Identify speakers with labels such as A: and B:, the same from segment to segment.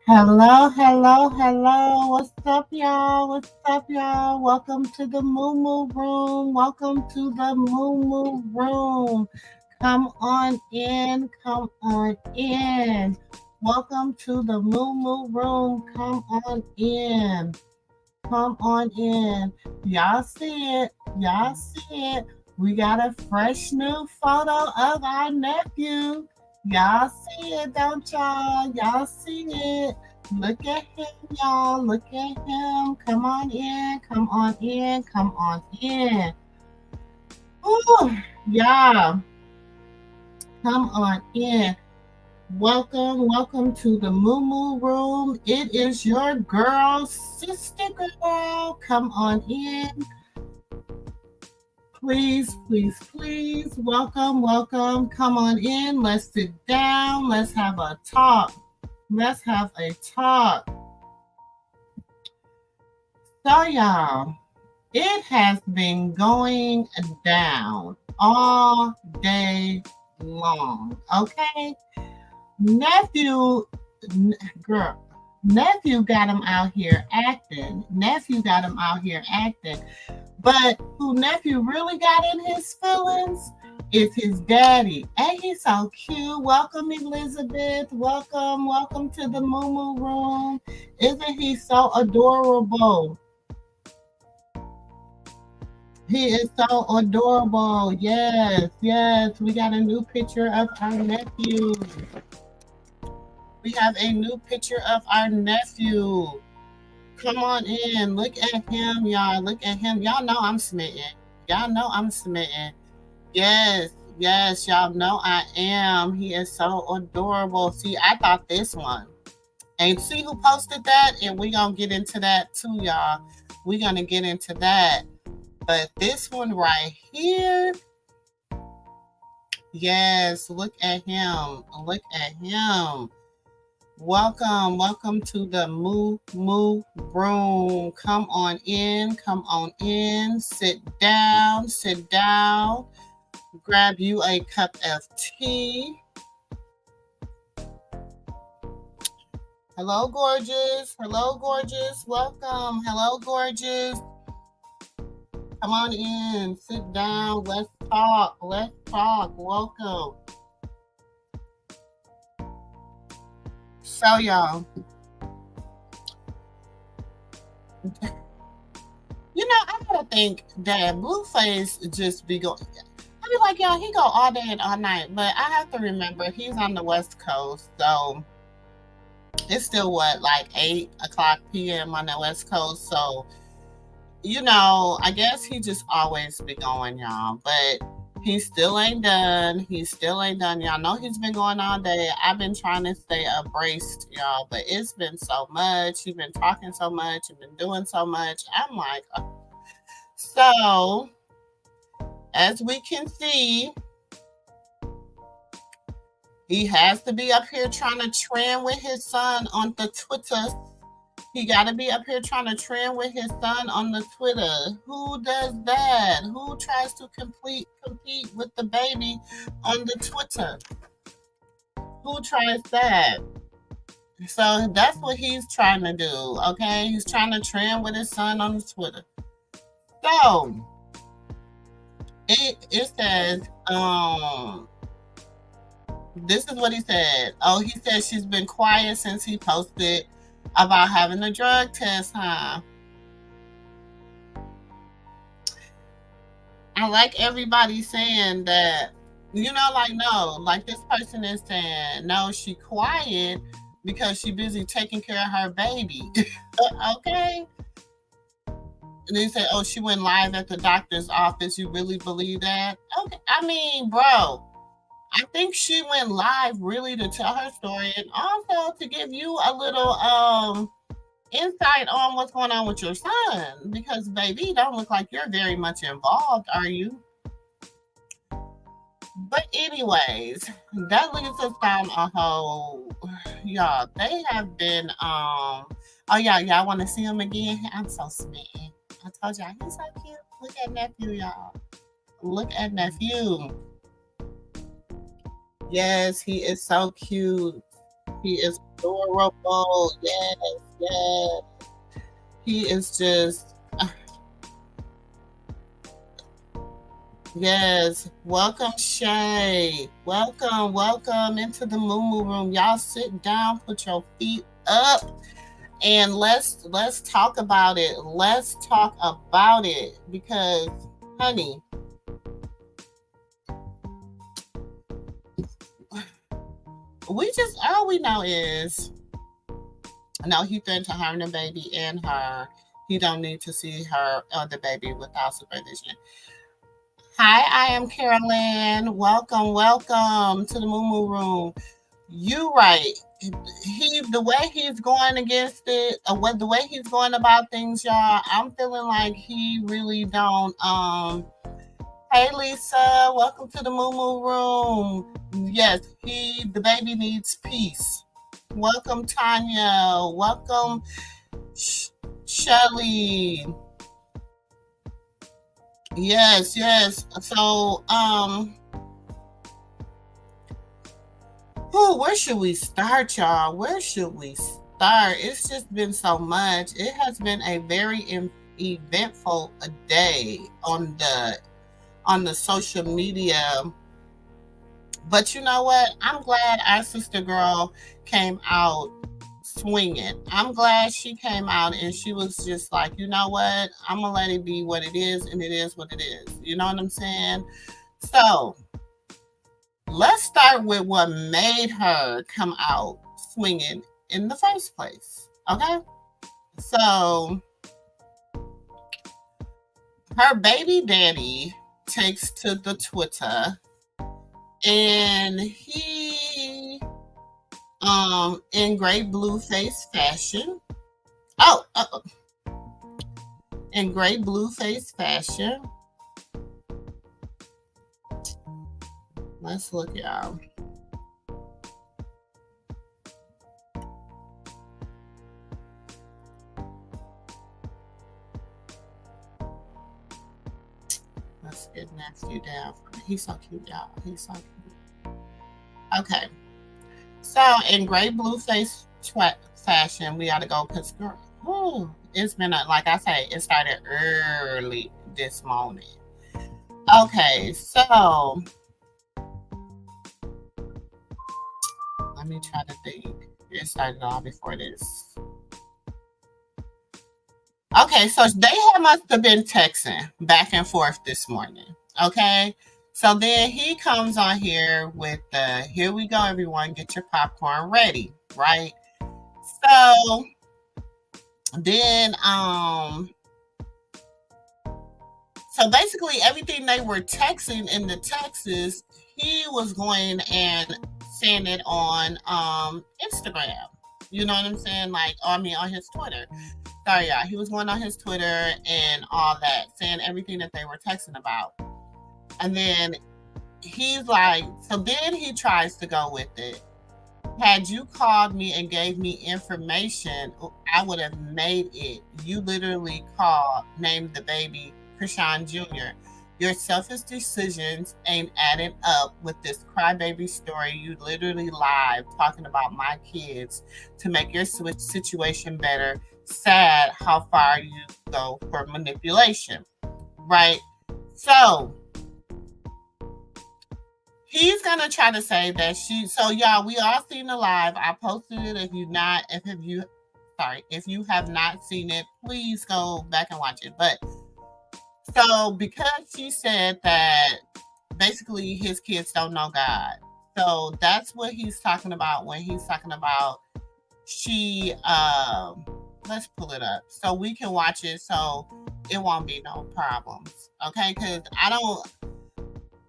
A: Hello, hello, hello. What's up, y'all? What's up, y'all? Welcome to the MooMoo room. Welcome to the MooMoo room. Come on in. Come on in. Welcome to the MooMoo room. Come on in. Come on in. Y'all see it. Y'all see it. We got a fresh new photo of our nephew. Y'all see it, don't y'all? Y'all see it. Look at him, y'all. Look at him. Come on in. Come on in. Come on in. Ooh, y'all. Come on in. Welcome, welcome to the MooMoo room. It is your girl, sister girl. Come on in. Please, please, please. Welcome, welcome. Come on in. Let's sit down. Let's have a talk. Let's have a talk. So, y'all, it has been going down all day long. Okay? Nephew, girl, nephew got him out here acting. Nephew got him out here acting. But who nephew really got in his feelings is his daddy. And he's so cute. Welcome, Elizabeth. Welcome, welcome to the MooMoo room. Isn't he so adorable? He is so adorable. Yes, yes. We got a new picture of our nephew. We have a new picture of our nephew. Come on in. Look at him, y'all. Look at him. Y'all know I'm smitten. Y'all know I'm smitten. Yes, yes, y'all know I am. He is so adorable. See, I thought this one. And see who posted that? And we gonna get into that too, y'all. We gonna get into that. But this one right here, yes, look at him. Look at him. Welcome, welcome to the MooMoo room. Come on in, come on in. Sit down, sit down. Grab you a cup of tea. Hello, gorgeous. Hello, gorgeous. Welcome. Hello, gorgeous. Come on in. Sit down. Let's talk. Let's talk. Welcome. So, y'all, I gotta think that Blueface just be going. I be like, y'all, he go all day and all night, but I have to remember he's on the West Coast, so it's still like 8 o'clock p.m. on the West Coast. So, I guess he just always be going, y'all, but he still ain't done. He still ain't done. Y'all know he's been going all day. I've been trying to stay abreast, y'all, but it's been so much. He's been talking so much and been doing so much. I'm like, so as we can see, he has to be up here trying to trend with his son on the Twitter. He got to be up here trying to trend with his son on the Twitter. Who does that? Who tries to compete with the baby on the Twitter? Who tries that? So that's what he's trying to do, okay? He's trying to trend with his son on the Twitter. So it says, this is what he said. Oh, he said she's been quiet since he posted about having a drug test, huh? I like everybody saying that, no, like this person is saying, no, she quiet because she busy taking care of her baby. Okay. And they say, oh, she went live at the doctor's office. You really believe that? Okay. I mean, bro, I think she went live really to tell her story and also to give you a little insight on what's going on with your son. Because baby, don't look like you're very much involved, are you? But anyways, that leads us down a whole y'all. They have been oh yeah, y'all want to see him again? I'm so smitten. I told y'all he's so cute. Look at nephew, y'all. Look at nephew. Yes, he is so cute. He is adorable. Yes, yes. He is just yes. Welcome, Shay. Welcome, welcome into the Moo Room. Y'all sit down, put your feet up, and let's talk about it. Let's talk about it because, honey, we just all we know is no, he threatened to harm the baby and her. He don't need to see her or the baby without supervision. Hi, I am Carolyn. Welcome, welcome to the Moo Room. You right. He the way he's going against it, or what the way he's going about things, y'all. I'm feeling like he really don't. Hey, Lisa. Welcome to the Moo Room. Yes, the baby needs peace. Welcome, Tanya. Welcome, Shelly. Yes, yes. So, where should we start, y'all? Where should we start? It's just been so much. It has been a very eventful day on the social media. But you know what? I'm glad our sister girl came out swinging. I'm glad she came out and she was just like, you know what? I'm gonna let it be what it is, and it is what it is. You know what I'm saying? So let's start with what made her come out swinging in the first place. Okay. So her baby daddy takes to the Twitter and he, in great Blueface fashion. Oh, in great Blueface fashion. Let's look, y'all. Let's get Nephew down. He's so cute, y'all. He's so cute. Okay. So in great Blueface fashion, we got to go because it's been like I say, it started early this morning. Okay, so let me try to think. It started all before this. Okay, so must have been texting back and forth this morning. Okay. So then he comes on here with the here we go, everyone, get your popcorn ready, right? So then so basically everything they were texting in the texts, he was going and saying it on Instagram. You know what I'm saying? Like, I mean, on his Twitter. Sorry, y'all. He was going on his Twitter and all that, saying everything that they were texting about. And then he's like, so then he tries to go with it. Had you called me and gave me information, I would have made it. You literally called, named the baby Chrisean Jr. Your selfish decisions ain't adding up with this crybaby story. You literally lied talking about my kids to make your situation better. Sad how far you go for manipulation, right? So he's gonna try to say that so y'all, we all seen the live. I posted it. If you have not seen it, please go back and watch it. But so because she said that basically his kids don't know God. So that's what he's talking about when he's talking about she let's pull it up so we can watch it so it won't be no problems. Okay, because I don't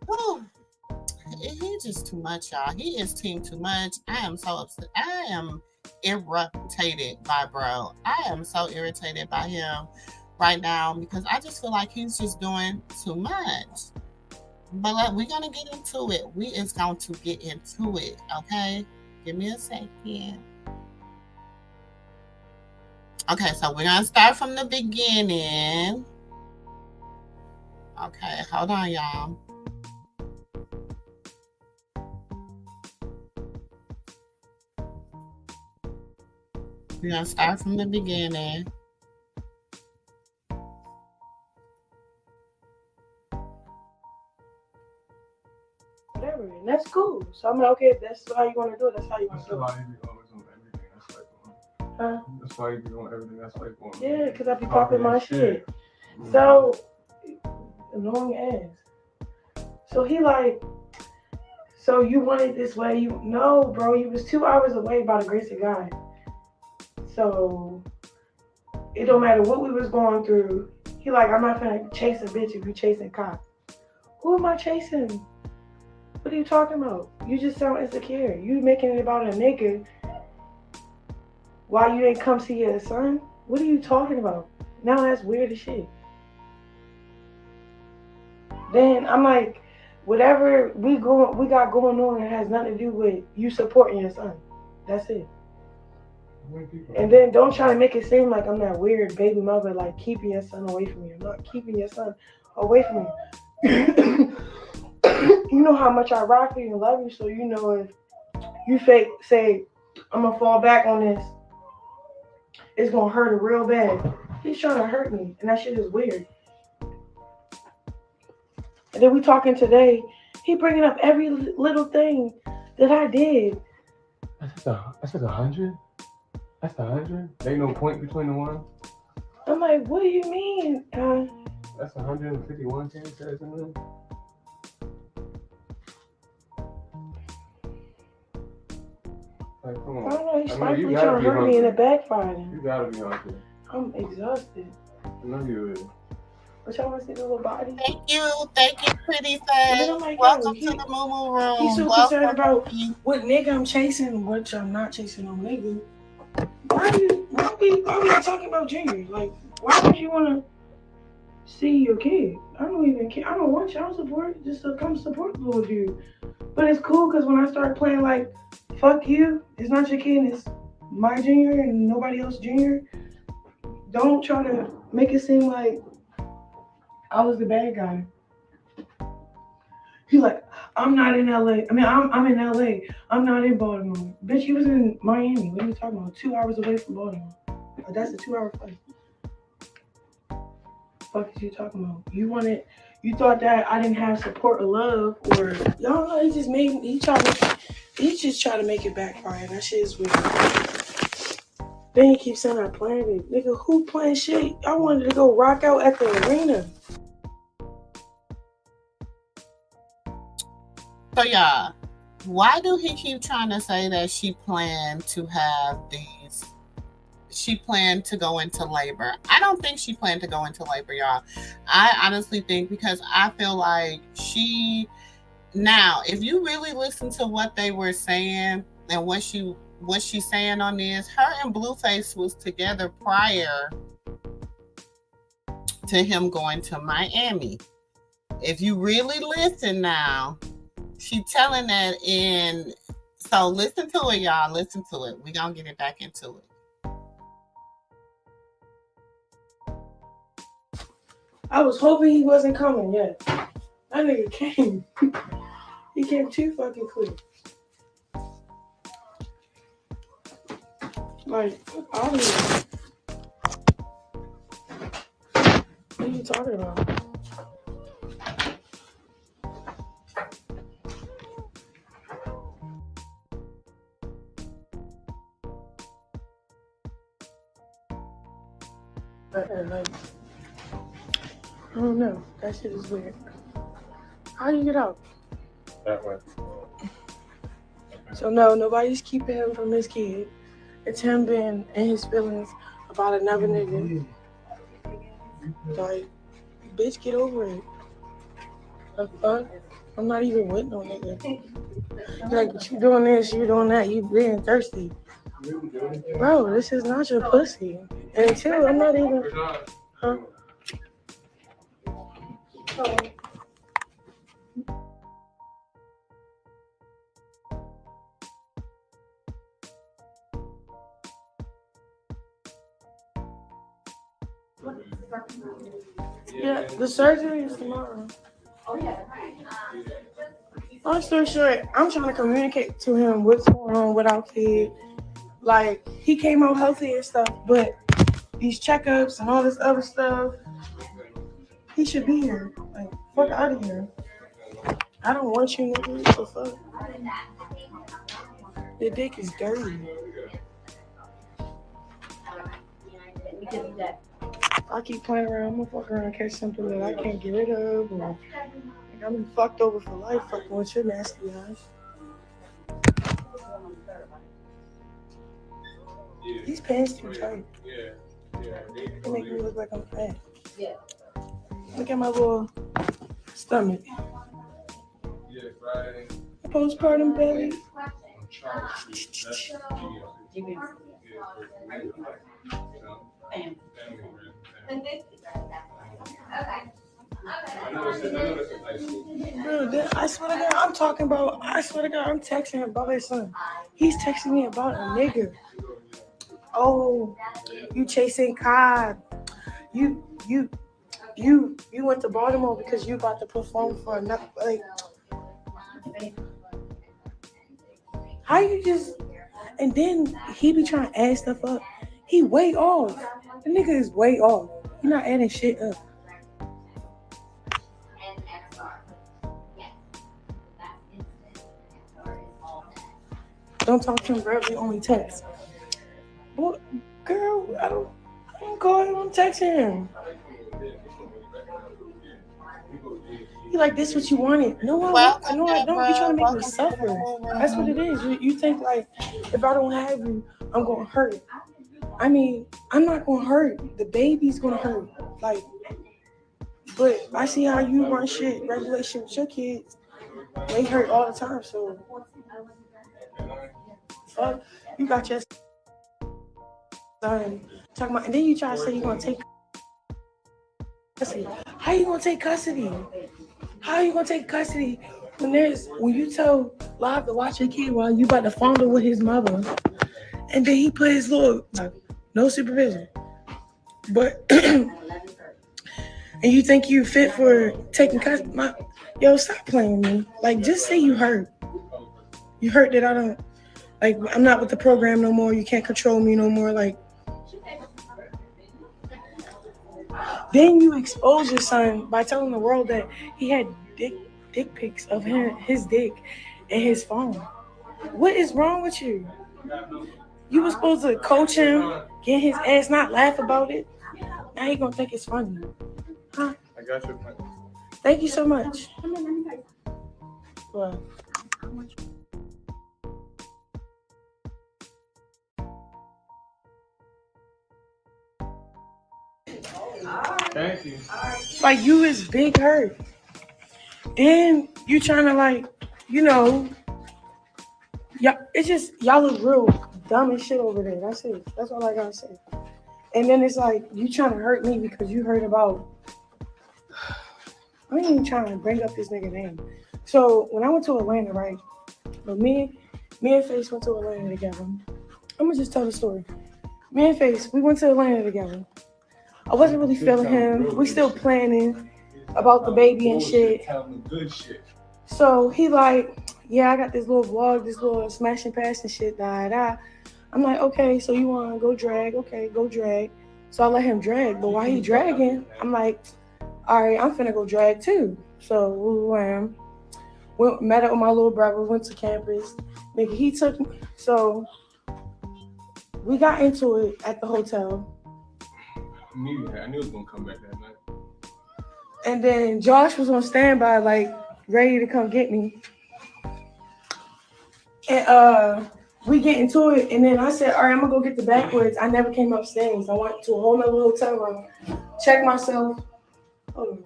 A: whew, he's just too much, y'all. He is team too much. I am so upset. I am irritated by bro. I am so irritated by him right now because I just feel like he's just doing too much. But we're gonna get into it. We is going to get into it. Okay, give me a second. Okay, so we're gonna start from the beginning. Okay, hold on, y'all. We're gonna start from the beginning.
B: Whatever, and that's cool. So I'm like, okay, if that's how you want to do it, that's how you want to do it. Huh? That's why you be on everything that's like on. Yeah, because I be popping my shit. Mm-hmm. So, annoying ass. So he like, so you want it this way? No, bro, you was 2 hours away by the grace of God. So, it don't matter what we was going through. He like, I'm not gonna chase a bitch if you chasing cops. Who am I chasing? What are you talking about? You just sound insecure. You making it about a nigga. Why you didn't come see your son? What are you talking about? Now that's weird as shit. Then I'm like, whatever we got going on, it has nothing to do with you supporting your son. That's it. And then don't try to make it seem like I'm that weird baby mother, like keeping your son away from you. I'm not keeping your son away from you. You know how much I rock you and love you, so you know if you say I'm gonna fall back on this, it's gonna hurt her real bad. He's trying to hurt me, and that shit is weird. And then we talking today, he bringing up every little thing that I did.
C: That's like 100? That's 100? There ain't no point between the one?
B: I'm like, what do you mean?
C: That's 151 says in there. Like, come on.
B: I don't know, he's slightly trying to hurt me and it backfired.
C: You gotta be hungry.
B: I'm exhausted.
C: I know you is.
B: But y'all want to see the little body?
A: Thank you, pretty face.
B: Like,
A: welcome to the MooMoo room.
B: He's so concerned about what nigga I'm chasing, which I'm not chasing no nigga. Why we not talking about Junior? Like, why would you want to see your kid? I don't even care. I don't want child support. Just to come support the little dude. But it's cool because when I start playing like, fuck you, it's not your kid, it's my Junior and nobody else Junior. Don't try to make it seem like I was the bad guy. He's like, I'm not in LA. I mean, I'm in LA. I'm not in Baltimore. Bitch, you was in Miami. What are you talking about? 2 hours away from Baltimore. Like, that's a 2-hour flight. Fuck is you talking about? You thought that I didn't have support or love, or y'all know he just tried to make it backfire. That shit is weird. Then he keeps saying I planned it. Nigga, who planned shit? I wanted to go rock out at the arena.
A: So y'all, why do he keep trying to say that she planned to go into labor? I don't think she planned to go into labor, y'all. I honestly think because I feel like now, if you really listen to what they were saying and what she's saying on this, her and Blueface was together prior to him going to Miami. If you really listen now, she telling that so listen to it, y'all. Listen to it. We're going to get it back into it.
B: I was hoping he wasn't coming yet. That nigga came. He came too fucking quick. Like, I don't know. What are you talking about? Like, I don't know. That shit is weird. How do you get out?
C: That way.
B: So no, nobody's keeping him from his kid. It's him being in his feelings about another nigga. Like, bitch, get over it. The fuck? I'm not even with no nigga. Like, you doing this, you doing that, you being thirsty. Bro, this is not your pussy. And until I'm not even... Huh? Oh. Yeah, the surgery is tomorrow. Long story short, I'm trying to communicate to him what's going on with our kid. Like, he came out healthy and stuff, but these checkups and all this other stuff, he should be here. Like, fuck out of here. I don't want you, nigga. What the fuck? Your dick is dirty. If I keep playing around, I'm gonna fuck around and catch something that I can't get rid of, or like, I'm gonna be fucked over for life fucking with your nasty eyes. These pants too tight. They make me look like I'm fat. Look at my little stomach. Postpartum belly. Bro, I swear to God, I'm texting him about his son. He's texting me about a nigga. Oh, you chasing Cod. You went to Baltimore because you about to perform for another, like, how you just, and then he be trying to add stuff up. He way off. The nigga is way off. He not adding shit up. Don't talk to him verbally, only text. Well, girl, I don't call him, I'm texting him. You like, this what you wanted? No, I don't. You trying to make me suffer. That's what it is. You think like, if I don't have you, I'm gonna hurt. I mean, I'm not gonna hurt. The baby's gonna hurt. Like, but I see how you run shit, regulation with your kids. They hurt all the time. So, fuck, you got your son talking about, and then you try to say you're gonna take custody. How you gonna take custody? How are you gonna take custody when you tell Live to watch your kid while you about to fondle with his mother, and then he put his little, like, no supervision, but and you think you fit for taking custody? Yo, stop playing with me. Like, just say you hurt. You hurt that I don't, like, I'm not with the program no more. You can't control me no more. Like, then you expose your son by telling the world that he had dick pics of his dick and his phone. What is wrong with you? You were supposed to coach him, get his ass, not laugh about it. Now he gonna think it's funny. Huh?
C: I got your point.
B: Thank you so much. Well,
C: Thank you.
B: like, you is big hurt. Then you trying to, like, y'all, it's just, y'all look real dumb as shit over there. That's it. That's all I gotta say. And then it's like, you trying to hurt me because you heard about, I ain't even trying to bring up this nigga name. So when I went to Atlanta, right? But me and Face went to Atlanta together. I'm gonna just tell the story. Me and Face, we went to Atlanta together. I wasn't really feeling him. We still planning about the baby and shit. So he like, yeah, I got this little vlog, this little smashing past and shit, I'm like, okay, so you want to go drag? Okay, go drag. So I let him drag, but while he dragging, I'm like, all right, I'm finna go drag too. So met up with my little brother, went to campus. Nigga, he took me. So we got into it at the hotel.
C: I knew it was gonna come back that night.
B: And then Josh was on standby, like, ready to come get me. And we get into it, and then I said, all right, I'm gonna go get the backwoods. I never came upstairs. I went to a whole nother hotel room, checked myself. Hold on.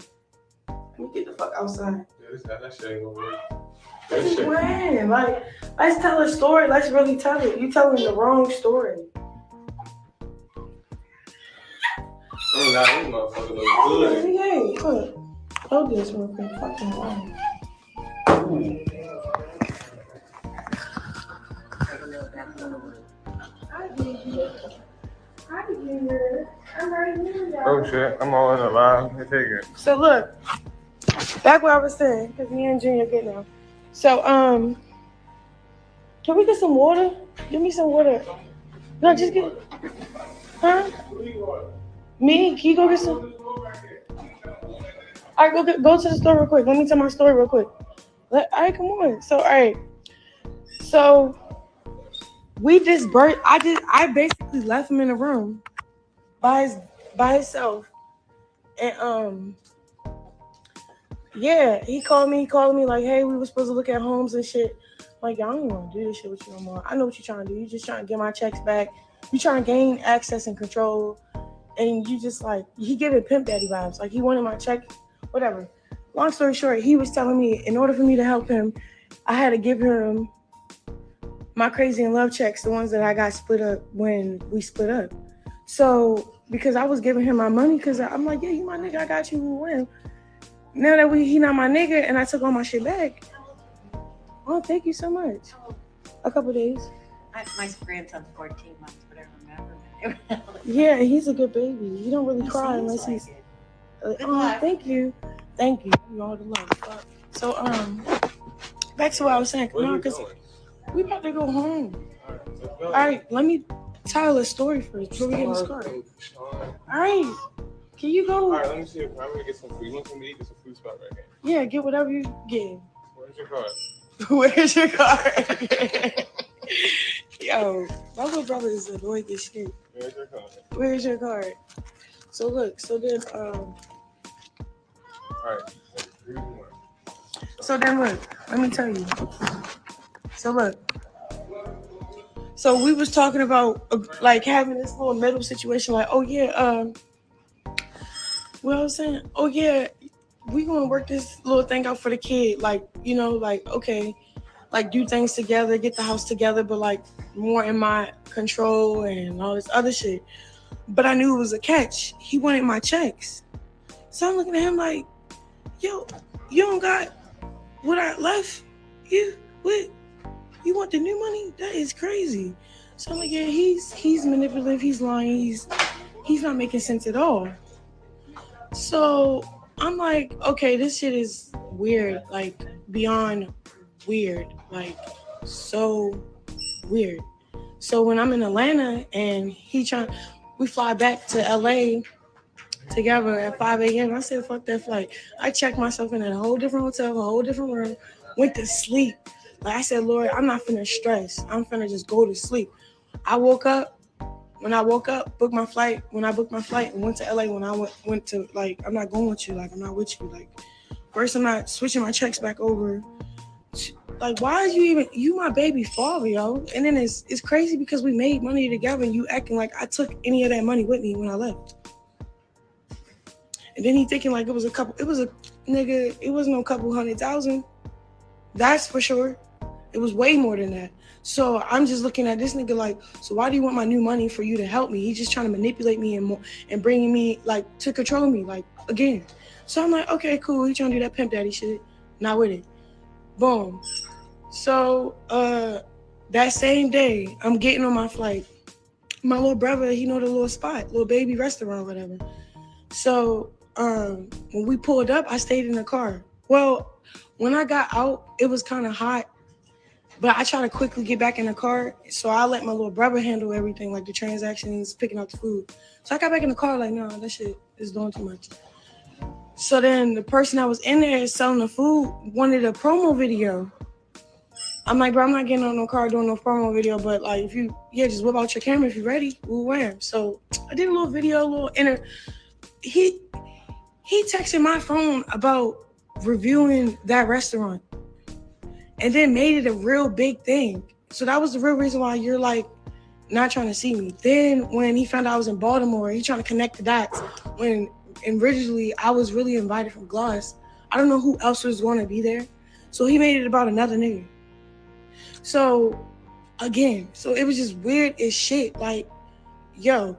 B: Let me get the fuck outside.
C: Yeah, that shit ain't gonna work.
B: This is when, like, let's tell a story. Let's really tell it. You telling the wrong story.
C: Oh, nah, these motherfuckers look good.
B: Yeah, look. Hold this real quick. Fucking wrong.
C: Oh shit, I'm all in the line. Take it.
B: So look, back what I was saying, because me and Junior get now. So can we get some water? Give me some water. No, just get. Huh? Me? Can you go get some? All right, go to the store real quick. Let me tell my story real quick. All right, come on. So, all right. So we just birth. I basically left him in the room by himself, and yeah, he called me. He called me like, hey, we were supposed to look at homes and shit. I'm like, y'all don't want to do this shit with you no more. I know what you're trying to do. You just trying to get my checks back. You trying to gain access and control, and you just like he giving pimp daddy vibes. Like he wanted my check, whatever. Long story short, he was telling me in order for me to help him, I had to give him my crazy in love checks, the ones that I got split up when we split up. So because I was giving him my money, because I'm like, yeah, you my nigga, I got you. Win. Now that he not my nigga, and I took all my shit back. Oh, thank you so much. A couple days.
D: My grandson's 14 months, but I remember.
B: Yeah, he's a good baby. He don't really cry unless he's. Thank you. You all the love. So back to what I was saying. No, because we about to go home. All right, let me tell a story first before we get in this car. All right, can you go?
C: All right, let me see. I'm gonna get some food. You want something to eat? There's a food spot right here.
B: Yeah, get whatever you get.
C: Where's your card?
B: Where's your card? Yo, my little brother is annoying as shit.
C: Where's your card?
B: Where's your card? So look, so then
C: All right. 3, 1.
B: So then look, let me tell you. So look. So we was talking about like having this little middle situation, like, oh yeah, what I was saying, oh yeah, we gonna work this little thing out for the kid, like, you know, like, okay, like do things together, get the house together, but like more in my control and all this other shit. But I knew it was a catch. He wanted my checks. So I'm looking at him like, yo, you don't got what I left? What? You want the new money? That is crazy. So I'm like, yeah, he's manipulative, he's lying, he's not making sense at all. So I'm like, okay, this shit is weird, like beyond weird, like so weird. So when I'm in Atlanta and we fly back to LA together at 5 a.m. I said, fuck that flight. I checked myself in a whole different hotel, a whole different room, went to sleep. Like I said, Lord, I'm not finna stress. I'm finna just go to sleep. I woke up. When I woke up, booked my flight. When I booked my flight and went to LA, when I went to, like, I'm not going with you. Like, I'm not with you. Like, first I'm not switching my checks back over. Like, why is you my baby father, yo? And then it's crazy because we made money together and you acting like I took any of that money with me when I left. And then he thinking like it wasn't no couple $100,000. That's for sure. It was way more than that. So I'm just looking at this nigga like, so why do you want my new money for you to help me? He's just trying to manipulate me and bringing me like to control me, like again. So I'm like, okay, cool. He trying to do that pimp daddy shit. Not with it. Boom. So that same day, I'm getting on my flight. My little brother, he know the little spot, little baby restaurant, whatever. So when we pulled up, I stayed in the car. Well, when I got out, it was kind of hot, but I tried to quickly get back in the car. So I let my little brother handle everything, like the transactions, picking up the food. So I got back in the car like, no, that shit is doing too much. So then the person that was in there selling the food wanted a promo video. I'm like, bro, I'm not getting on no car doing no promo video, but like, if you, just whip out your camera if you're ready, we'll wear. So I did a little video, he texted my phone about reviewing that restaurant and then made it a real big thing. So that was the real reason why you're like not trying to see me. Then when he found out I was in Baltimore, he trying to connect the dots when originally I was really invited from Gloss. I don't know who else was going to be there. So he made it about another nigga. So again, so it was just weird as shit. Like, yo,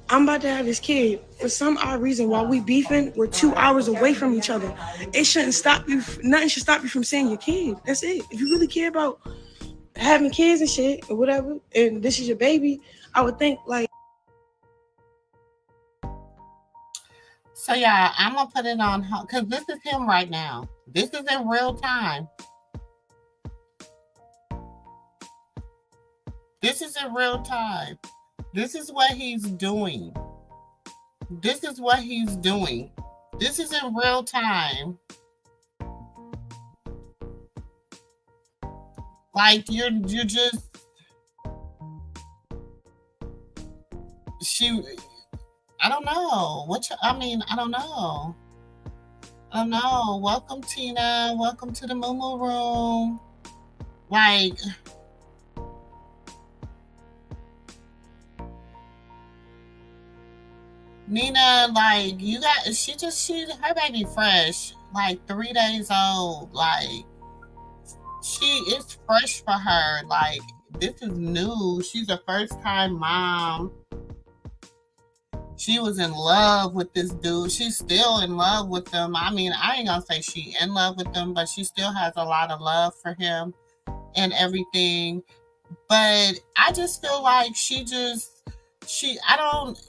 B: I'm about to have this kid. For some odd reason, while we beefing, we're 2 hours away from each other. It shouldn't stop you. Nothing should stop you from seeing your kid. That's it. If you really care about having kids and shit or whatever, and this is your baby, I would think like.
A: So yeah, I'm gonna put it on because this is him right now. This is in real time. This is in real time. This is what he's doing. This is what he's doing. This is in real time. Like you just she. I don't know what I mean. I don't know. I don't know. Welcome, Tina. Welcome to the MooMoo room. Like, Nina, like you got she her baby fresh, like 3 days old. Like she is fresh for her. Like this is new. She's a first time mom. She was in love with this dude. She's still in love with him. I mean, I ain't gonna say she in love with him, but she still has a lot of love for him and everything. But I just feel like I don't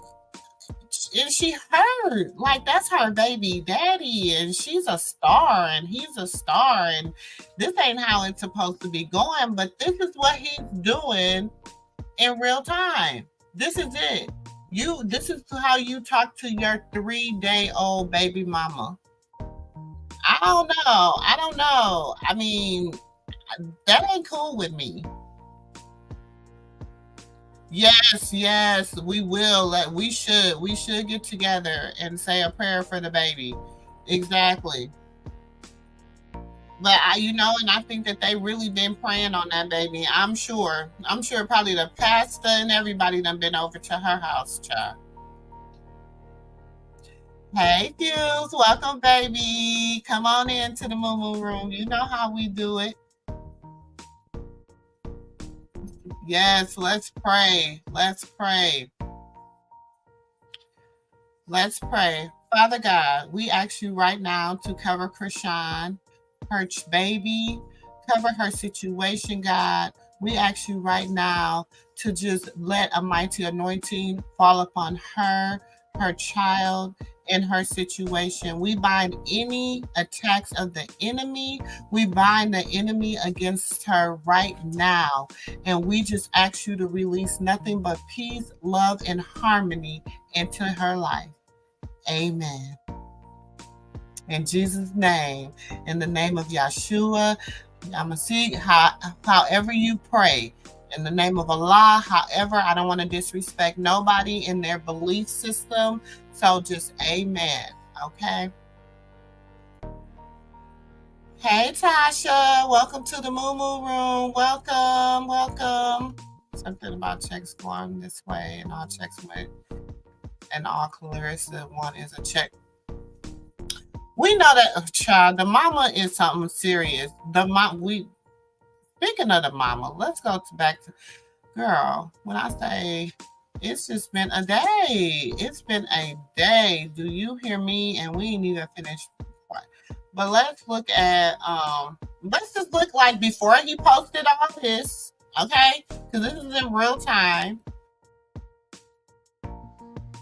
A: and she hurt. Like that's her baby daddy and she's a star and he's a star and this ain't how it's supposed to be going, but this is what he's doing in real time. This is it. This is how you talk to your 3-day old baby mama. I don't know. I don't know. I mean, that ain't cool with me. Yes, yes, we will. We should get together and say a prayer for the baby. Exactly. But and I think that they really been praying on that baby. I'm sure. I'm sure probably the pastor and everybody done been over to her house, child. Hey, Fuse, welcome, baby. Come on into the MooMoo room. You know how we do it. Yes, let's pray. Let's pray. Let's pray. Father God, we ask you right now to cover Chrisean, her baby, cover her situation, God. We ask you right now to just let a mighty anointing fall upon her child, and her situation. We bind any attacks of the enemy. We bind the enemy against her right now. And we just ask you to release nothing but peace, love, and harmony into her life. Amen. In Jesus' name, in the name of Yeshua, I'm going to see however you pray. In the name of Allah, however, I don't want to disrespect nobody in their belief system. So just amen. Okay. Hey, Tasha. Welcome to the MooMoo room. Welcome. Welcome. Something about checks going this way and all checks went. And all Karlissa one is a check. We know that, child, the mama is something serious. Speaking of the mama, let's go back to, girl, when I say it's just been a day. It's been a day. Do you hear me? And we ain't even finished. But let's look at, let's just look like before he posted all this, okay? Because this is in real time.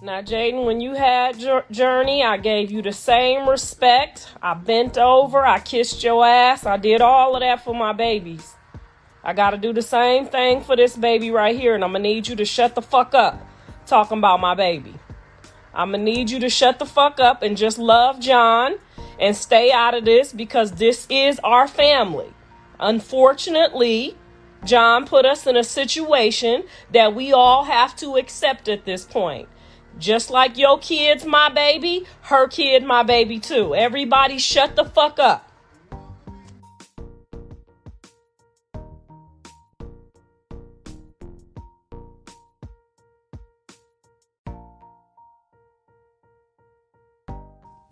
E: Now, Jaidyn, when you had Journey, I gave you the same respect. I bent over, I kissed your ass. I did all of that for my babies. I got to do the same thing for this baby right here, and I'm going to need you to shut the fuck up talking about my baby. I'm going to need you to shut the fuck up and just love John and stay out of this because this is our family. Unfortunately, John put us in a situation that we all have to accept at this point. Just like your kid's my baby, her kid my baby too. Everybody shut the fuck up.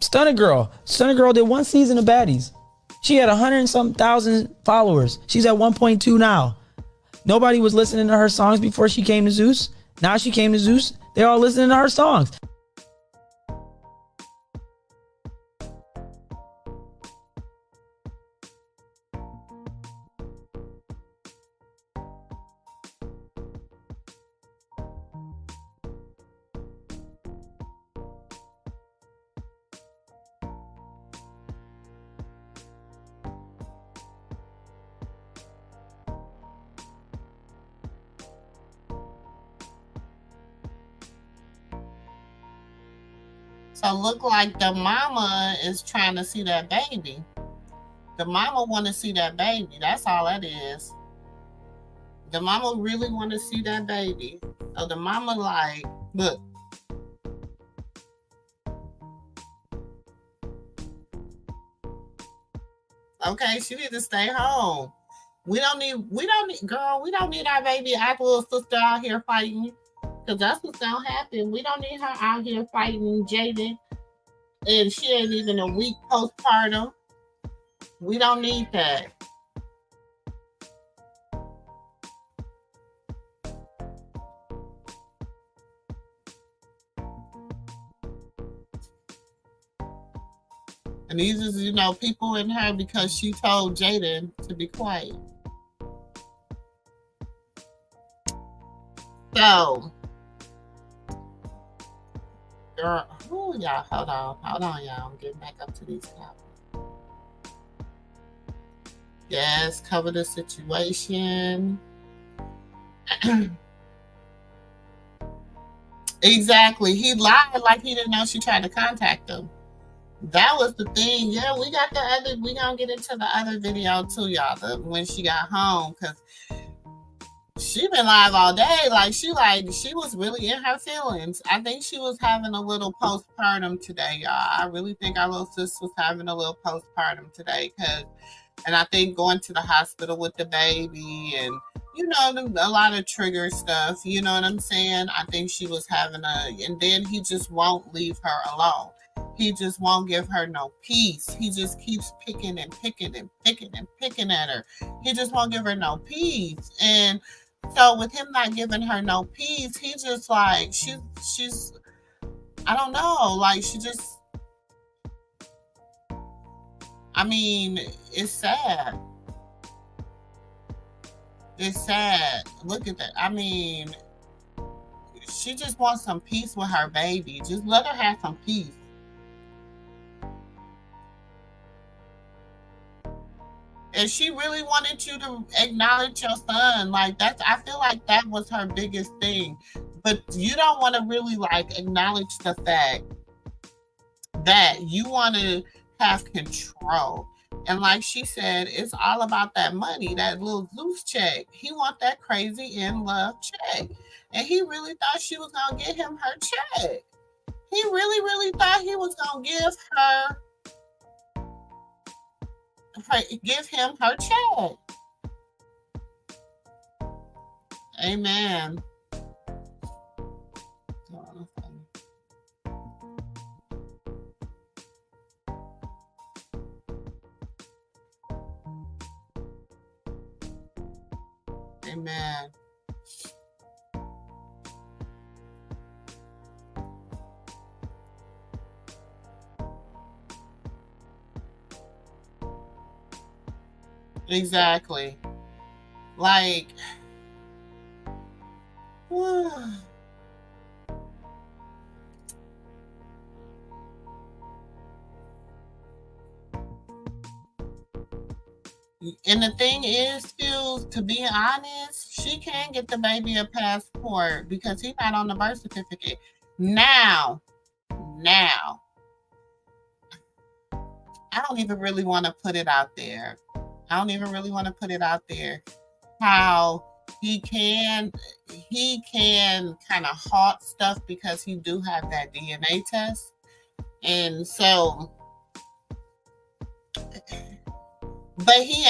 F: Stunner Girl did one season of Baddies. She had 100 and some thousand followers. She's at 1.2 now. Nobody was listening to her songs before she came to Zeus. Now she came to Zeus. They're all listening to her songs.
A: So look like the mama is trying to see that baby. The mama want to see that baby. That's all that is. The mama really want to see that baby. So the mama like, look. Okay, she need to stay home. We don't need, girl, we don't need our baby, our little sister out here fighting. Because that's what's going to happen. We don't need her out here fighting Jaidyn. And she ain't even a week postpartum. We don't need that. And these is, people in her because she told Jaidyn to be quiet. So, girl, y'all, hold on, y'all. I'm getting back up to these topics. Yes, cover the situation. Exactly. He lied like he didn't know she tried to contact him. That was the thing. Yeah, we gonna get into the other video too, y'all, when she got home, because she been live all day. She was really in her feelings. I think she was having a little postpartum today, y'all. I really think our little sis was having a little postpartum today, and I think going to the hospital with the baby and, a lot of trigger stuff, you know what I'm saying? I think she was having and then he just won't leave her alone. He just won't give her no peace. He just keeps picking and picking and picking and picking at her. He just won't give her no peace. And so with him not giving her no peace, he just she's I don't know, she just, it's sad. It's sad. Look at that. She just wants some peace with her baby. Just let her have some peace. And she really wanted you to acknowledge your son. I feel like that was her biggest thing. But you don't want to really acknowledge the fact that you want to have control. And like she said, it's all about that money, that little Zeus check. He want that crazy in love check. And he really thought she was going to get him her check. He really, really thought he was going to give him her check. Amen. Amen. Exactly. And the thing is, too, to be honest, she can get the baby a passport because he's not on the birth certificate. Now, I don't even really want to put it out there. How he can kind of halt stuff because he do have that DNA test. And so, but he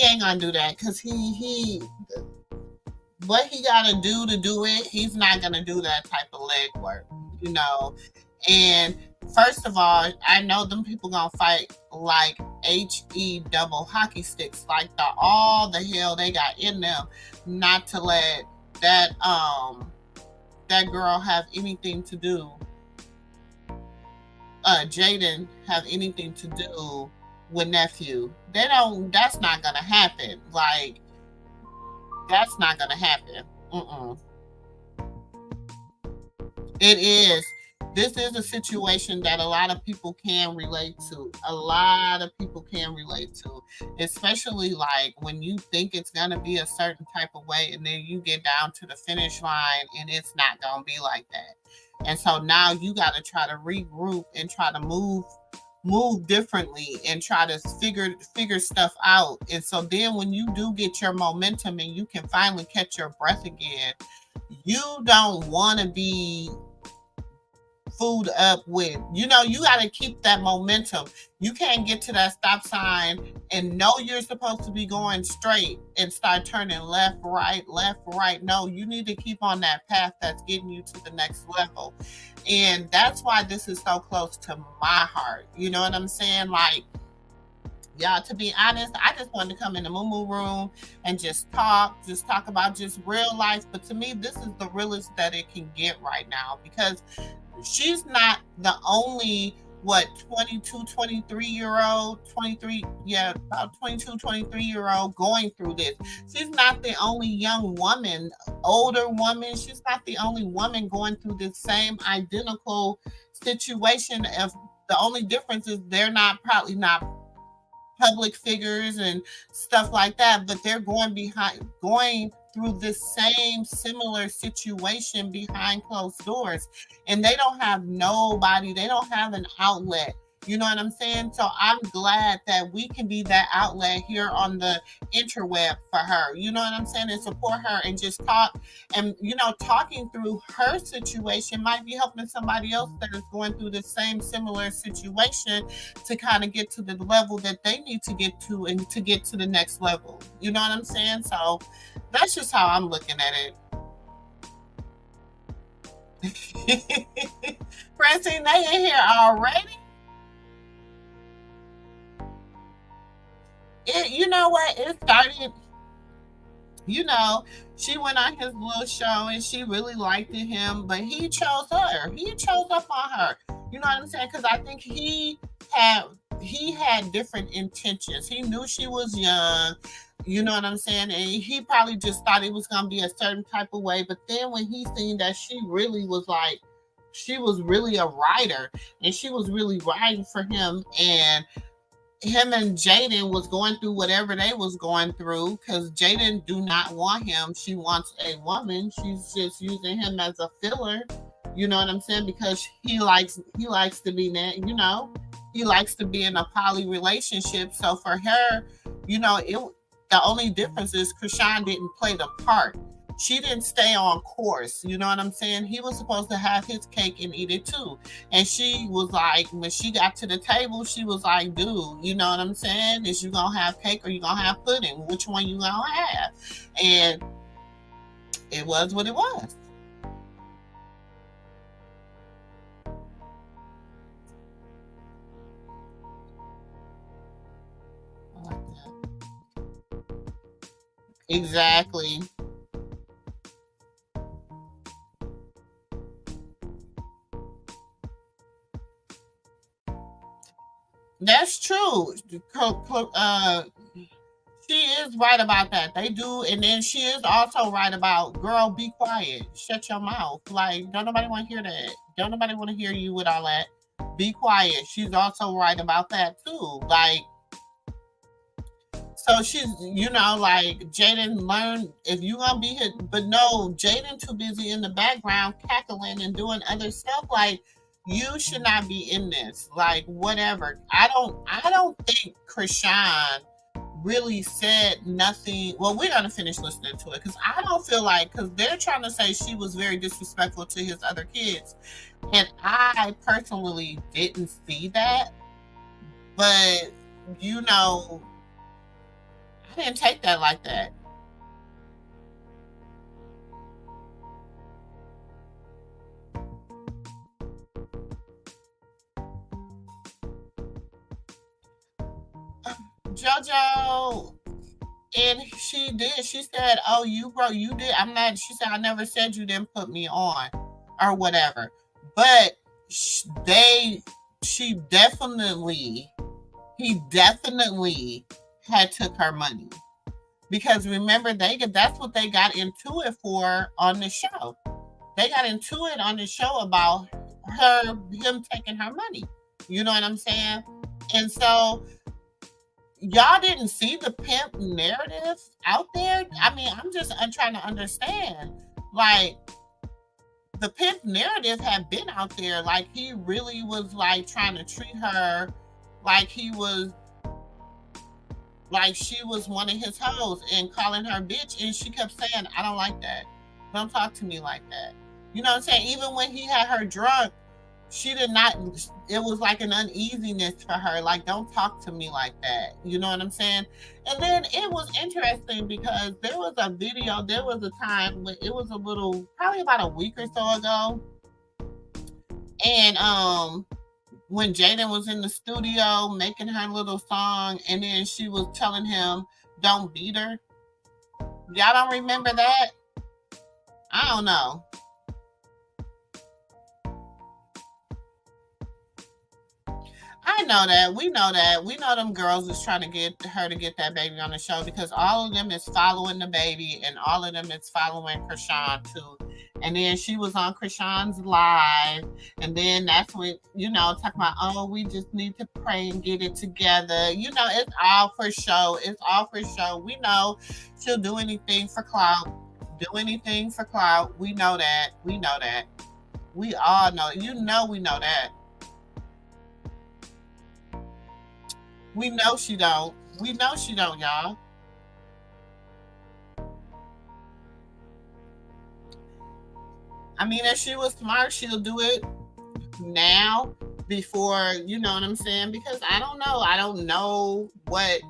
A: ain't gonna do that because he what he gotta do to do it, he's not gonna do that type of leg work, And first of all, I know them people gonna fight like HE double hockey sticks, all the hell they got in them, not to let that girl have anything to do. Jaidyn have anything to do with nephew. That's not gonna happen. That's not gonna happen. It is. This is a situation that a lot of people can relate to. Especially when you think it's gonna be a certain type of way and then you get down to the finish line and it's not gonna be like that. And so now you got to try to regroup and try to move differently and try to figure stuff out. And so then when you do get your momentum and you can finally catch your breath again, you don't want to be food up with, you got to keep that momentum. You can't get to that stop sign and know you're supposed to be going straight and start turning left, right. No, you need to keep on that path that's getting you to the next level. And that's why this is so close to my heart. You know what I'm saying? Like, y'all, to be honest, I just wanted to come in the MooMoo room and just talk about just real life. But to me, this is the realest that it can get right now, because she's not the only 22, 23-year-old, 23, about 22, 23-year-old going through this. She's not the only young woman, older woman. She's not the only woman going through this same identical situation. If the only difference is they're probably not public figures and stuff like that, but they're going through this same similar situation behind closed doors, and they don't have nobody, they don't have an outlet. You know what I'm saying? So I'm glad that we can be that outlet here on the interweb for her. You know what I'm saying? And support her and just talk. And, talking through her situation might be helping somebody else that is going through the same similar situation to kind of get to the level that they need to get to and to get to the next level. You know what I'm saying? So that's just how I'm looking at it. Francine, they in here already? You know what? It started, she went on his little show and she really liked him, but he chose her. He chose up on her. You know what I'm saying? Because I think he had different intentions. He knew she was young. You know what I'm saying? And he probably just thought it was going to be a certain type of way. But then when he seen that she really was a writer and she was really writing for him, and him and Jaidyn was going through whatever they was going through, because Jaidyn do not want him. She wants a woman. She's just using him as a filler. You know what I'm saying? Because he likes to be that, he likes to be in a poly relationship. So for her, the only difference is Chrisean didn't play the part. She didn't stay on course. You know what I'm saying? He was supposed to have his cake and eat it too. And she was like, when she got to the table, she was like, dude, you know what I'm saying? Is you gonna have cake or you gonna have pudding? Which one you gonna have? And it was what it was. I like that. Exactly. That's true. She is right about that. They do. And then she is also right about, girl, be quiet. Shut your mouth. Like, don't nobody want to hear that. Don't nobody want to hear you with all that. Be quiet. She's also right about that too. Like, so she's, like, Jaidyn learned, if you gonna be hit, but no, Jaidyn too busy in the background cackling and doing other stuff. Like, you should not be in this. Like, whatever. I don't think Chrisean really said nothing. Well, we're gonna finish listening to it, because I don't feel like, because they're trying to say she was very disrespectful to his other kids, and I personally didn't see that. But I didn't take that like that. JoJo, and she did. She said, "Oh, you did." I'm not. She said, "I never said you didn't put me on, or whatever." But he definitely had took her money, because remember, that's what they got into it for on the show. They got into it on the show about him taking her money. You know what I'm saying? And so, y'all didn't see the pimp narrative out there. I mean, I'm trying to understand. Like, the pimp narrative had been out there. Like, he really was like trying to treat her like he was, like she was one of his hoes and calling her bitch. And she kept saying, I don't like that. Don't talk to me like that. You know what I'm saying? Even when he had her drunk, she did not, it was like an uneasiness for her. Like, don't talk to me like that. You know what I'm saying? And then it was interesting because there was a video, there was a time when it was a little, probably about a week or so ago. And when Jaidyn was in the studio making her little song, and then she was telling him, don't beat her. Y'all don't remember that? I don't know. I know that. We know that. We know them girls is trying to get her to get that baby on the show because all of them is following the baby and all of them is following Chrisean too. And then she was on Chrisean's live. And then that's when, you know, talking about, oh, we just need to pray and get it together. You know, it's all for show. It's all for show. We know she'll do anything for clout. Do anything for clout. We know that. We know that. We all know. You know we know that. We know she don't. We know she don't, y'all. I mean, if she was smart, she'll do it now before, you know what I'm saying? Because I don't know. I don't know what,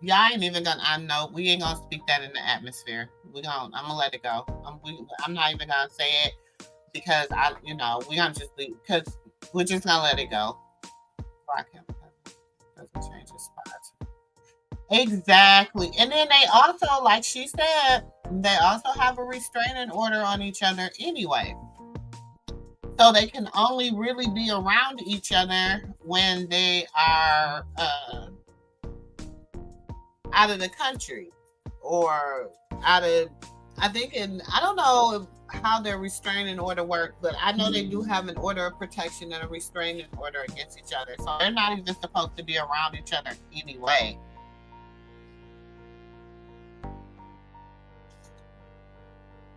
A: y'all ain't even gonna, I know, we ain't gonna speak that in the atmosphere. I'm gonna let it go. I'm not even gonna say it. Because we're gonna just leave, because we're just gonna let it go. Doesn't change his spots. Exactly. And then they also, like she said, they also have a restraining order on each other anyway. So they can only really be around each other when they are out of the country or out of, I don't know how their restraining order works, but I know they do have an order of protection and a restraining order against each other. So they're not even supposed to be around each other anyway.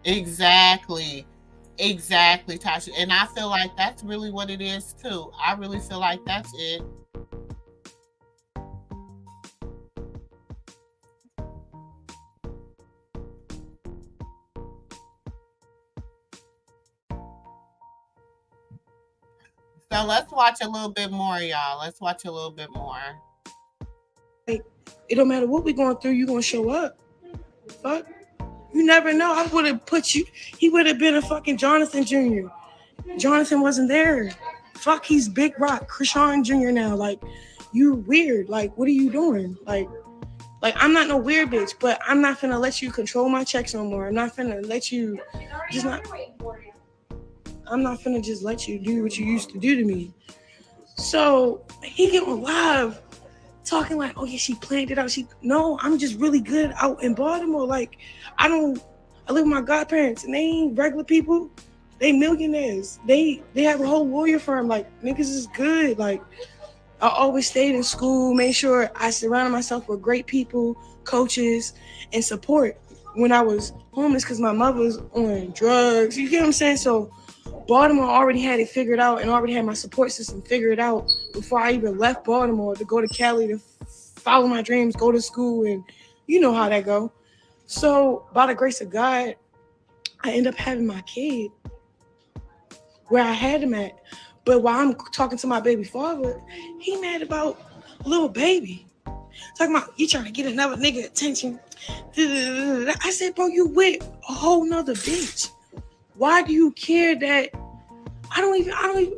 A: Exactly, Tasha. And I feel like that's really what it is too. I really feel like that's it. So let's watch a little bit more, y'all. Let's watch a little bit more.
B: Like, it don't matter what we're going through, you're going to show up. Fuck. You never know. I would have put you, he would have been a fucking Jonathan Jr. Jonathan wasn't there. Fuck, he's Big Rock, Chrisean Jr. now. Like, you weird. Like, what are you doing? Like, I'm not no weird bitch, but I'm not finna let you control my checks no more. I'm not finna let you just not... I'm not finna just let you do what you used to do to me. So he get on live talking like, oh yeah, she planned it out. No, I'm just really good out in Baltimore. Like, I live with my godparents and they ain't regular people. They millionaires. They have a whole lawyer firm. Like, niggas is good. Like, I always stayed in school, made sure I surrounded myself with great people, coaches, and support when I was homeless because my mother was on drugs. You get what I'm saying? So Baltimore already had it figured out and already had my support system figured out before I even left Baltimore to go to Cali to follow my dreams, go to school, and you know how that go. So by the grace of God, I end up having my kid where I had him at. But while I'm talking to my baby father, he mad about little baby. Talking about, you trying to get another nigga attention. I said, bro, you with a whole nother bitch. Why do you care that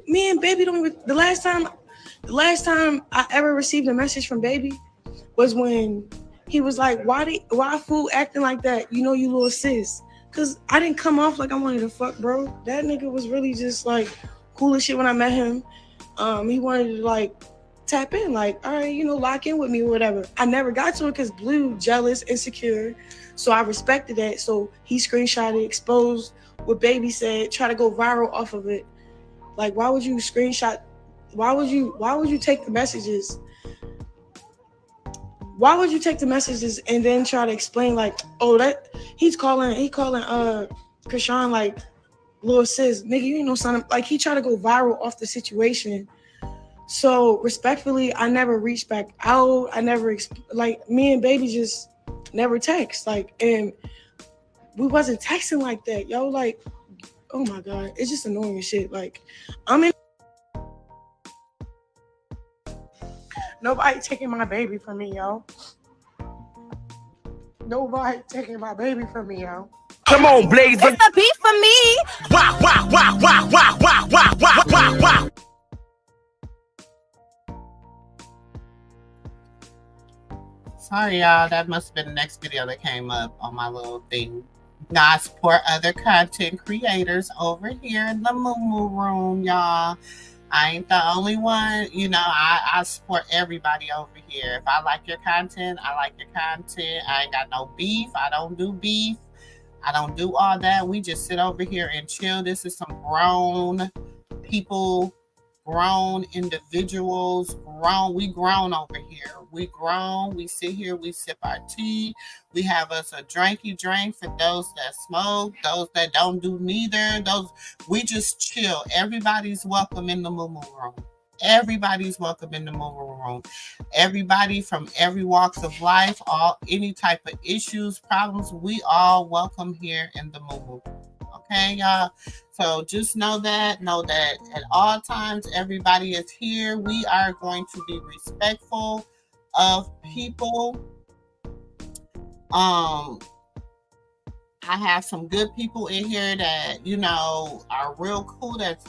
B: me and baby don't even, the last time I ever received a message from baby was when he was like, why fool acting like that? You know, you little sis. Cause I didn't come off like I wanted to fuck, bro. That nigga was really just like cool as shit when I met him. He wanted to like tap in, like, all right, you know, lock in with me or whatever. I never got to it because Blue, jealous, insecure. So I respected that. So he screenshotted, exposed what baby said, try to go viral off of it. Like, why would you screenshot? Why would you take the messages? Why would you take the messages and then try to explain like, oh, that he calling Chrisean like little sis, nigga, you ain't no son of, like he tried to go viral off the situation. So respectfully, I never reached back out. I never like me and baby just never text like, and we wasn't texting like that, yo. Like, oh my god, it's just annoying as shit. Like, I'm in. Nobody taking my baby from me, yo. Nobody taking my baby from me, yo.
G: Come on, Blazer.
H: It's a beat for me.
G: Wah, wah, wah, wah, wah, wah, wah, wah, wah, wah.
A: Sorry, y'all. That must have been the next video that came up on my little thing. Now I support other content creators over here in the MooMoo room, y'all. I ain't the only one. You know, I support everybody over here. If I like your content, I like your content. I ain't got no beef. I don't do beef. I don't do all that. We just sit over here and chill. This is some grown people, grown individuals, we grown over here. We grown. We sit here, we sip our tea. We have us a drinky drink for those that smoke, those that don't do neither. We just chill. Everybody's welcome in the MooMoo room. Everybody's welcome in the MooMoo room. Everybody from every walks of life, any type of issues, problems, we all welcome here in the MooMoo. Okay, y'all. So just know that at all times, everybody is here. We are going to be respectful of people. I have some good people in here that, you know, are real cool, that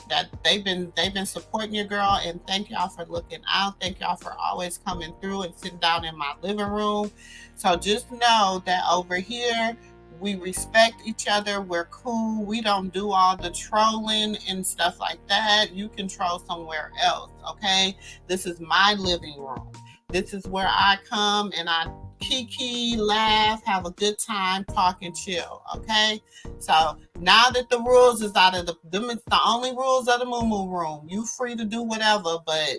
A: they've been supporting your girl, and thank y'all for looking out. Thank y'all for always coming through and sitting down in my living room. So just know that over here, we respect each other. We're cool. We don't do all the trolling and stuff like that. You can troll somewhere else, okay? This is my living room. This is where I come and I kiki, laugh, have a good time, talk and chill, okay? So now that the rules is out of them, it's the only rules of the MooMoo room. You free to do whatever, but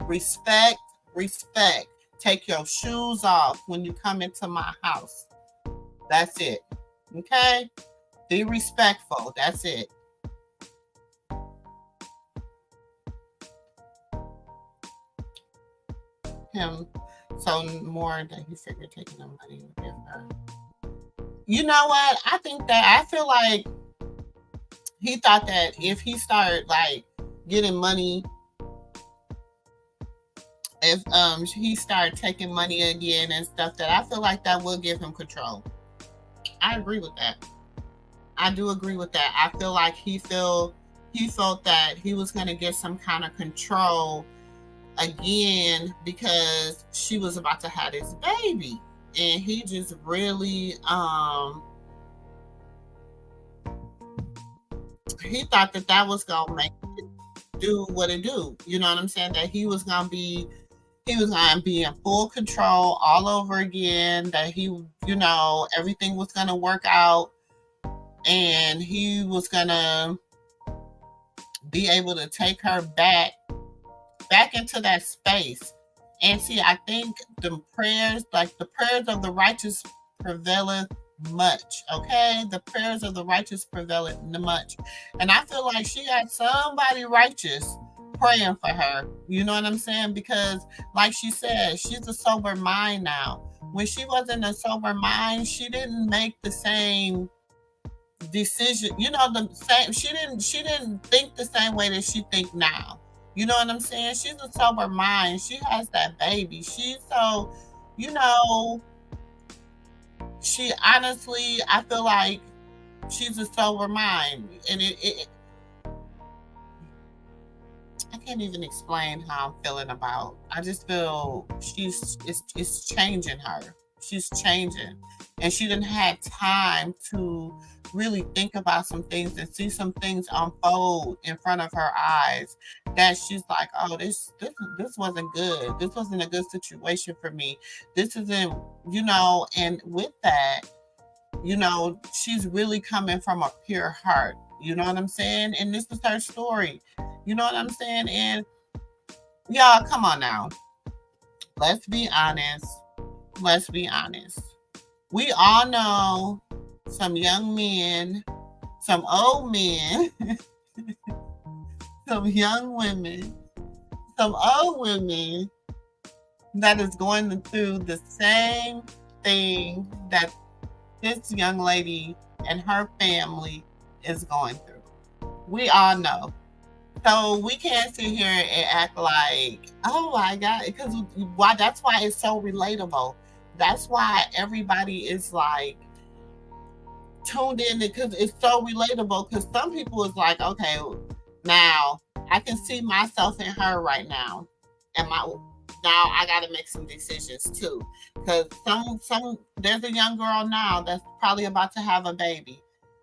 A: respect. Take your shoes off when you come into my house. That's it. Okay? Be respectful. That's it. Him. So more that he figured taking the money would give her. You know what? I feel like he thought that if he started like getting money, if he started taking money again and stuff, that I feel like that will give him control. I agree with that. I do agree with that. I feel like he felt that he was going to get some kind of control again because she was about to have his baby, and he just really he thought that was going to make it do what it do. You know what I'm saying? That he was going to be in full control all over again, that he, you know, everything was going to work out, and he was going to be able to take her back into that space. And see, I think the prayers of the righteous prevaileth much, okay? The prayers of the righteous prevaileth much. And I feel like she got somebody righteous praying for her. You know what I'm saying? Because like she said, she's a sober mind now. When she wasn't a sober mind, she didn't make the same decision. You know, she didn't think the same way that she think now. You know what I'm saying? She's a sober mind. She has that baby. She's so, you know, she honestly, I feel like she's a sober mind. And I can't even explain how I'm feeling about. I just feel it's changing her. She's changing. And she didn't have time to really think about some things and see some things unfold in front of her eyes, that she's like, oh, this wasn't good. This wasn't a good situation for me. This isn't, you know, and with that, you know, she's really coming from a pure heart. You know what I'm saying? And this is her story. You know what I'm saying? And y'all, come on now. Let's be honest. Let's be honest. We all know some young men, some old men, some young women, some old women that is going through the same thing that this young lady and her family is going through. We all know. So we can't sit here and act like, oh my God, because why? That's why it's so relatable. That's why everybody is like tuned in because it's so relatable. Because some people is like, okay, now I can see myself in her right now, and now I got to make some decisions too. Because there's a young girl now that's probably about to have a baby,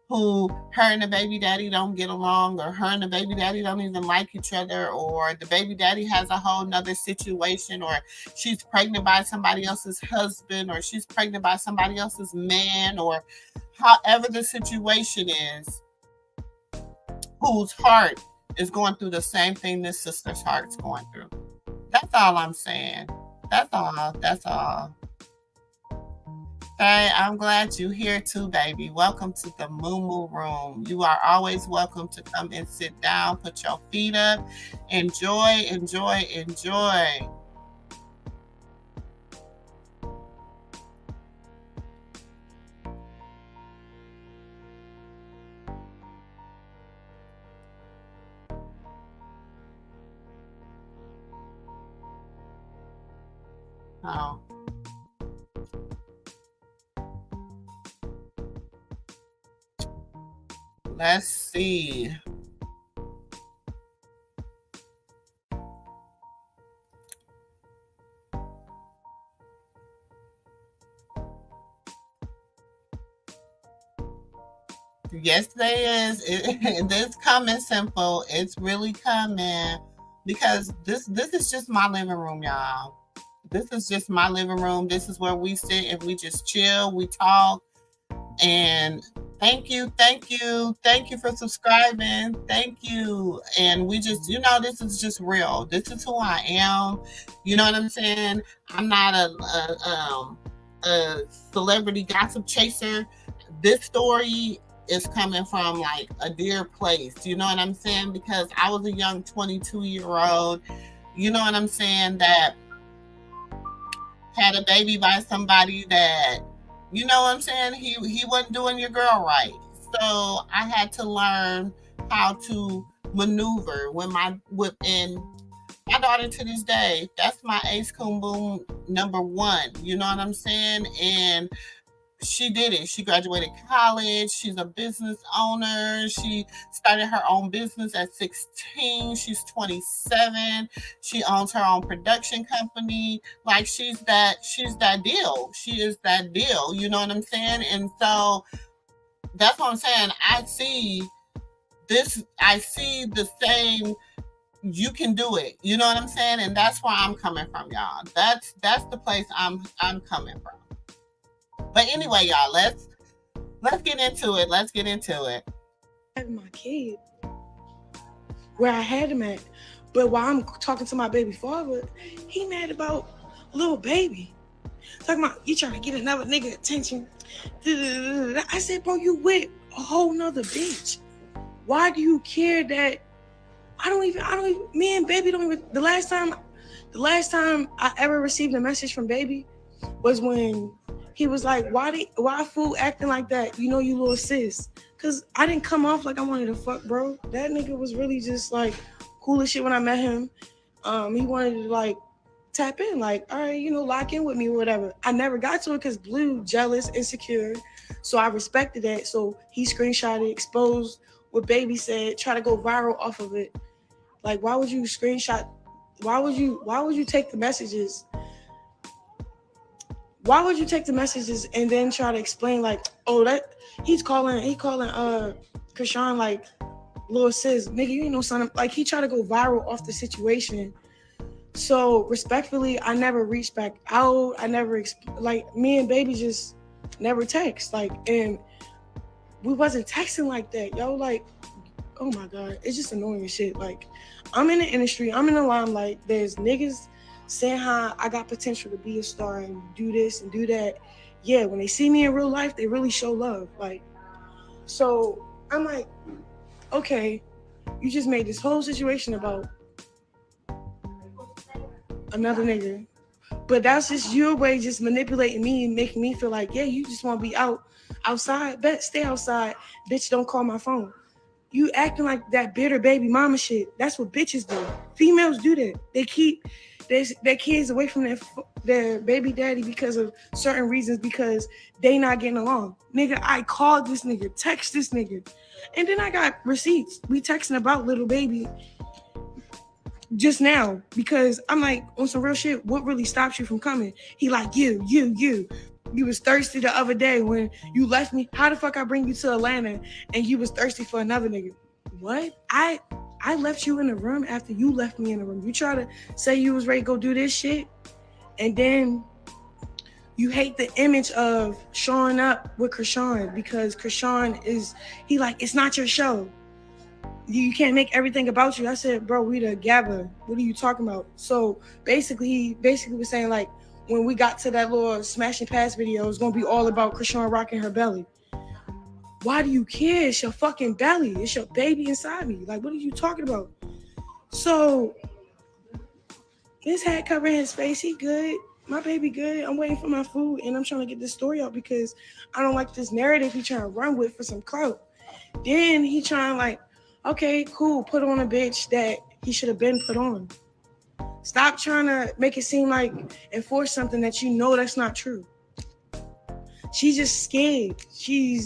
A: who her and the baby daddy don't get along, or her and the baby daddy don't even like each other, or the baby daddy has a whole nother situation, or she's pregnant by somebody else's husband, or she's pregnant by somebody else's man, or however the situation is, whose heart is going through the same thing this sister's heart's going through. That's all I'm saying. That's all. Hey, I'm glad you're here too, baby. Welcome to the MooMoo Room. You are always welcome to come and sit down, put your feet up, enjoy. Oh. Let's see. Yes, there is. This coming simple. It's really coming because this is just my living room, y'all. This is just my living room. This is where we sit and we just chill. We talk. And thank you for subscribing. Thank you. And we just, this is just real. This is who I am. You know what I'm saying? I'm not a celebrity gossip chaser. This story is coming from like a dear place. You know what I'm saying? Because I was a young 22-year-old, you know what I'm saying, that had a baby by somebody that, you know what I'm saying, he wasn't doing your girl right. So I had to learn how to maneuver and my daughter to this day, that's my ace boom boom number one. You know what I'm saying? And she did it. She graduated college. She's a business owner. She started her own business at 16. She's 27. She owns her own production company. Like she's that deal. She is that deal. You know what I'm saying? And so that's what I'm saying. I see the same, you can do it. You know what I'm saying? And that's where I'm coming from, y'all. That's the place I'm coming from. But anyway, y'all, let's get into it. Let's get into it.
B: Having my kid where I had him at, but while I'm talking to my baby father, he mad about a little baby. Talking about you trying to get another nigga attention. I said, bro, you with a whole nother bitch. Why do you care that I don't even, me and baby don't even, the last time I ever received a message from baby was when he was like, why fool acting like that? You know you little sis. Cause I didn't come off like I wanted to fuck, bro. That nigga was really just like cool as shit when I met him. He wanted to like tap in, like, all right, lock in with me or whatever. I never got to it because Blue, jealous, insecure. So I respected that. So he screenshotted, exposed what baby said, try to go viral off of it. Like, why would you screenshot? Why would you take the messages? Why would you take the messages and then try to explain like, oh, that he calling Chrisean like little sis, nigga, you ain't no son. Like he tried to go viral off the situation. So respectfully, I never reached back out. I never like me and baby just never text. Like, and we wasn't texting like that, yo. Like, oh my God, it's just annoying as shit. Like, I'm in the industry, I'm in the limelight. There's niggas saying how I got potential to be a star and do this and do that. Yeah, when they see me in real life, they really show love. Like, so I'm like, okay, you just made this whole situation about another nigga. But that's just your way, just manipulating me and making me feel like, yeah, you just want to be outside. Bet, stay outside. Bitch, don't call my phone. You acting like that bitter baby mama shit. That's what bitches do. Females do that. They keep their kids away from their baby daddy because of certain reasons, because they not getting along. Nigga, I called this nigga, text this nigga. And then I got receipts. We texting about little baby just now, because I'm like, on some real shit, what really stops you from coming? He like, you was thirsty the other day when you left me. How the fuck I bring you to Atlanta and you was thirsty for another nigga? What? I left you in the room after you left me in the room. You try to say you was ready to go do this shit, and then you hate the image of showing up with Chrisean, because Chrisean is, he like, it's not your show. You can't make everything about you. I said, bro, we together. What are you talking about? So basically, he was saying, like, when we got to that little smashing pass video, it's gonna be all about Chrisean rocking her belly. Why do you care? It's your fucking belly. It's your baby inside me. Like, what are you talking about? So his hat covering his face. He good. My baby good. I'm waiting for my food, and I'm trying to get this story out because I don't like this narrative he trying to run with for some clout. Then he trying like, okay, cool, put on a bitch that he should have been put on. Stop trying to make it seem like enforce something that you know that's not true. She's just scared. She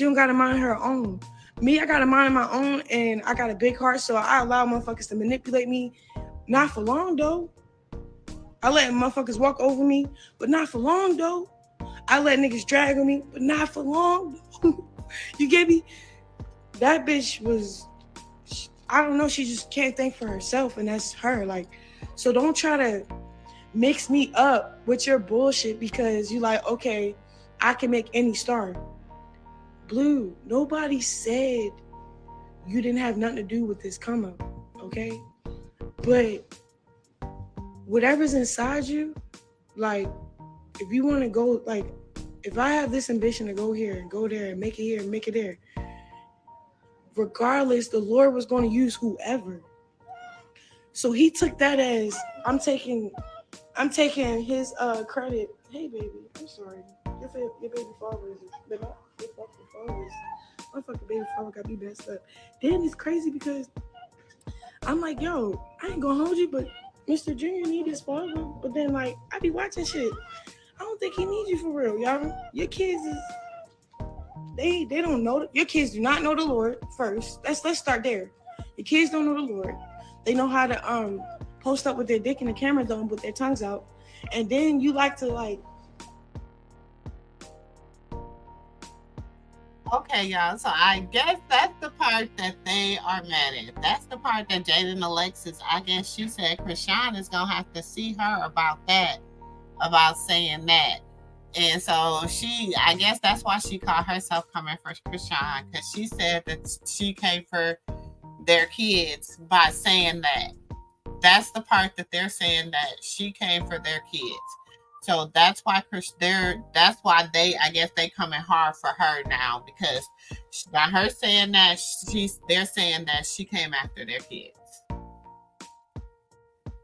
B: don't got a mind her own. Me, I got a mind of my own, and I got a big heart, so I allow motherfuckers to manipulate me. Not for long, though. I let motherfuckers walk over me, but not for long, though. I let niggas drag on me, but not for long. You get me? That bitch was, I don't know, she just can't think for herself, and that's her. Like, so don't try to mix me up with your bullshit because you like, okay, I can make any star. Blue, nobody said you didn't have nothing to do with this come up, okay? But whatever's inside you, like, if you want to go, like, if I have this ambition to go here and go there and make it here and make it there, regardless, the Lord was going to use whoever. So he took that as, I'm taking his credit. Hey, baby, I'm sorry. Your baby father is, but not your fucking father. My fucking baby father got me messed up. Then it's crazy because I'm like, yo, I ain't gonna hold you, but Mr. Junior need his father. But then, like, I be watching shit. I don't think he needs you for real, y'all. Your kids is, they don't know. Your kids do not know the Lord first. Let's start there. Your kids don't know the Lord. They know how to post up with their dick in the camera, don't put their tongues out. And then you like to, like,
A: okay, y'all. So I guess that's the part that they are mad at. That's the part that Jaidyn Alexis, I guess she said Chrisean is gonna have to see her about that, about saying that. And so I guess that's why she called herself coming for Chrisean, because she said that she came for their kids by saying that. That's the part that they're saying, that she came for their kids. So that's why I guess they coming hard for her now, because by her saying that, they're saying that she came after their kids.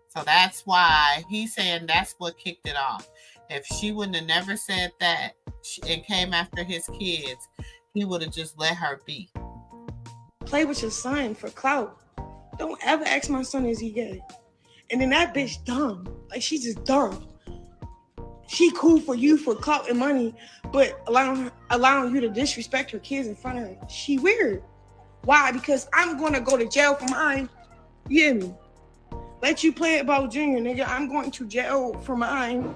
A: So that's why he's saying that's what kicked it off. If she wouldn't have never said that and came after his kids, he would have just let her be.
B: Play with your son for clout. Don't ever ask my son, is he gay? And then that bitch dumb. Like, she's just dumb. She cool for you for clout and money, but allowing you to disrespect her kids in front of her, she weird. Why? Because I'm going to go to jail for mine. You hear me? Let you play about Junior, nigga. I'm going to jail for mine.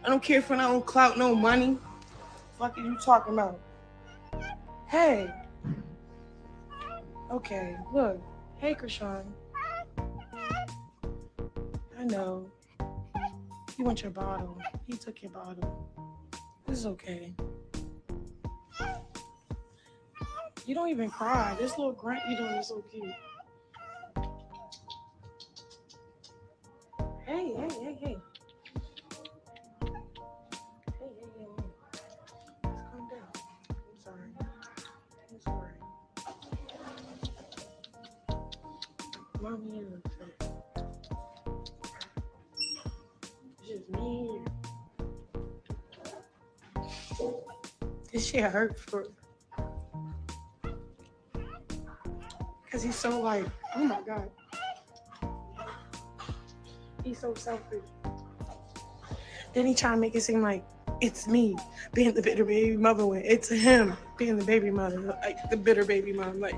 B: I don't care for no clout, no money. Fuck are you talking about? Hey. Okay, look. Hey, Chrisean. I know. You want your bottle. He took your bottle. This is okay. You don't even cry. This little grunt you doing is so cute. Hey. Mommy is it's just me. This shit hurt for because he's so like, oh my God. He's so selfish. Then he try to make it seem like it's me being the bitter baby mother when it's him being the baby mother, like the bitter baby mom, like.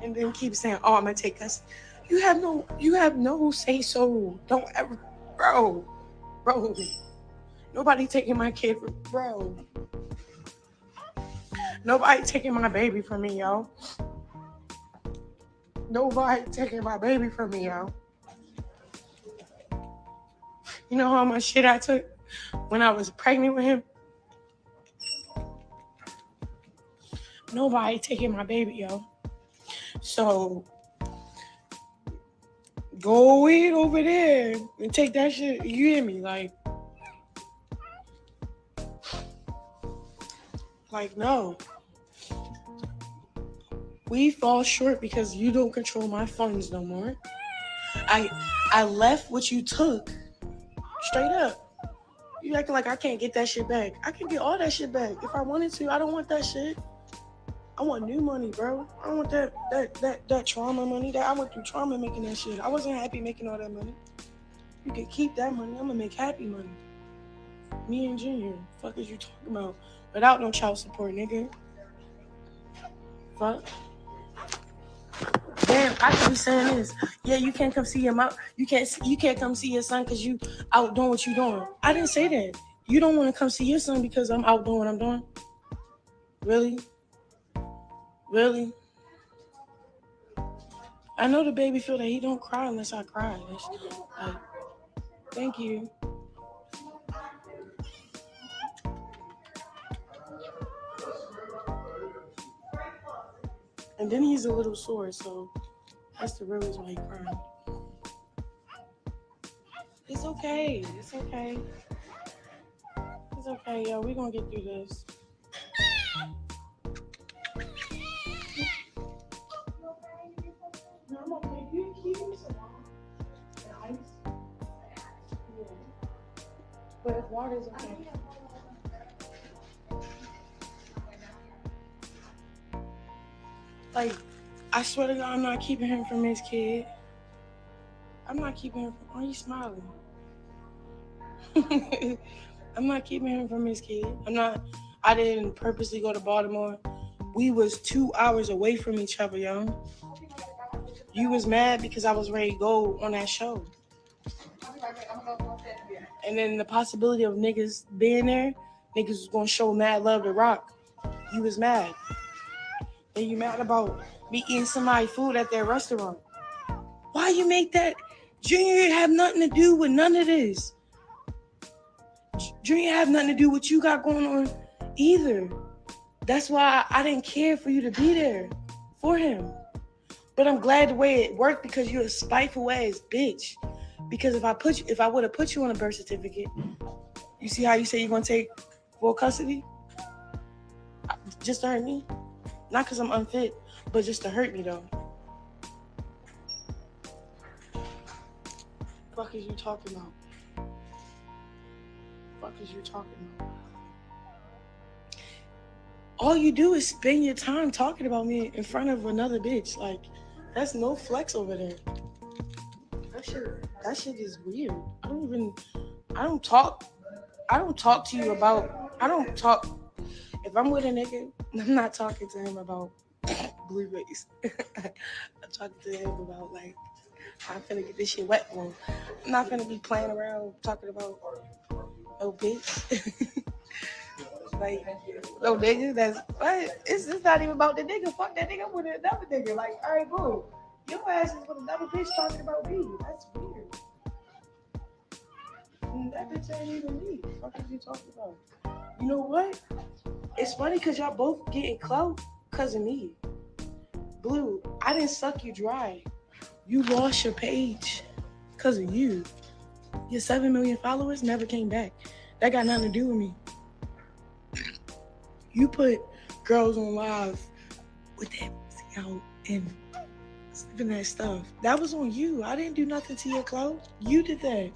B: And then keep saying, "Oh, I'm gonna take us." You have no say so. Don't ever, bro. Nobody taking my kid from, bro. Nobody taking my baby from me, yo. Nobody taking my baby from me, yo. You know how much shit I took when I was pregnant with him? Nobody taking my baby, yo. So go in over there and take that shit. You hear me? Like no. We fall short because you don't control my funds no more. I left what you took. Straight up. You acting like I can't get that shit back. I can get all that shit back if I wanted to. I don't want that shit. I want new money, bro. I don't want that trauma money. That I went through trauma making that shit. I wasn't happy making all that money. You can keep that money. I'm gonna make happy money. Me and Junior. Fuck is you talking about? Without no child support, nigga. Fuck. Damn, I could be saying this. Yeah, you can't come see your mom. You can't come see your son because you out doing what you doing. I didn't say that. You don't want to come see your son because I'm out doing what I'm doing. Really? Really? I know the baby feel that he don't cry unless I cry. Like, thank you. And then he's a little sore, so that's the real reason why he's crying. It's okay. It's okay. It's okay, yo. We're gonna get through this. No, I'm okay. You keep me some ice. Yeah. But if water's okay. Like, I swear to God, I'm not keeping him from his kid. I'm not keeping him from... Why are you smiling? I'm not keeping him from his kid. I didn't purposely go to Baltimore. We was 2 hours away from each other, yo. You was mad because I was ready to go on that show. And then the possibility of niggas being there, niggas was gonna show mad love to Rock. You was mad. And you mad about me eating somebody's food at their restaurant. Why you make that? Junior have nothing to do with none of this. Junior have nothing to do with what you got going on either. That's why I didn't care for you to be there for him. But I'm glad the way it worked because you're a spiteful ass bitch. Because if I would have put you on a birth certificate, you see how you say you're gonna take full custody? Just to hurt me? Not because I'm unfit, but just to hurt me though. Fuck is you talking about? Fuck is you talking about? All you do is spend your time talking about me in front of another bitch. Like, that's no flex over there. That shit is weird. I don't talk to you about, if I'm with a nigga, I'm not talking to him about Blueface. I'm talking to him about, like, I'm finna get this shit wet for him. I'm not finna be playing around talking about, oh, bitch. Like, no nigga, that's, what? It's not even about the nigga. Fuck that nigga, I'm with another nigga. Like, all right, cool. Your ass is with another bitch talking about me. That's weird. And that bitch ain't even me. What the fuck are you talking about? You know what? It's funny because y'all both getting clout because of me. Blue, I didn't suck you dry. You lost your page because of you. Your 7 million followers never came back. That got nothing to do with me. You put girls on live with that pussy out and Sleeping that stuff. That was on you. I didn't do nothing to your clothes. You did that.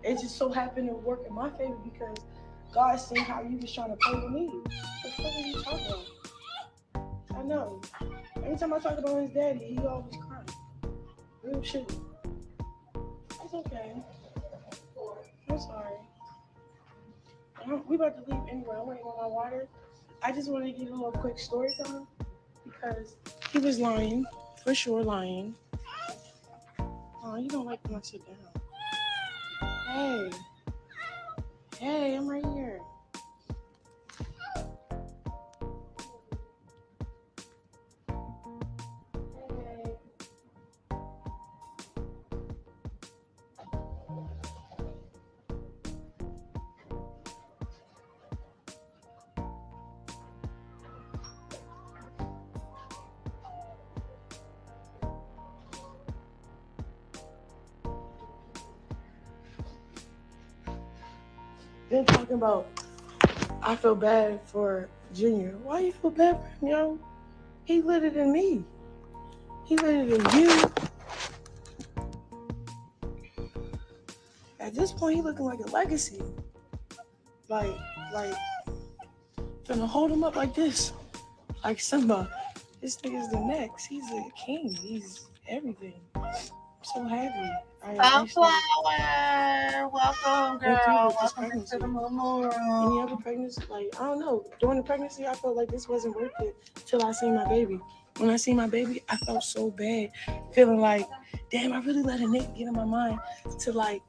B: It just so happened to work in my favor because God seen how you was trying to play with me. What the fuck are you talking about? I know. Every time I talk about his daddy, he always crying. Real shit. It's okay. I'm sorry. We about to leave anyway. I'm waiting on my water. I just want to give you a little quick story time because he was lying. For sure lying. Oh, you don't like when I sit down. Hey. Hey, I'm right here. Hey. Then talking about, I feel bad for Junior. Why you feel bad for him, yo? He lit it in me. He lit it in you. At this point, he looking like a legacy. Like, finna hold him up like this. Like Simba. This nigga's the next. He's a king. He's everything. I'm so happy.
A: Sunflower, welcome, girl. Welcome to the MooMoo room.
B: Any other pregnancy? Like, I don't know. During the pregnancy, I felt like this wasn't worth it till I seen my baby. When I seen my baby, I felt so bad, feeling like, damn, I really let a nigga get in my mind to like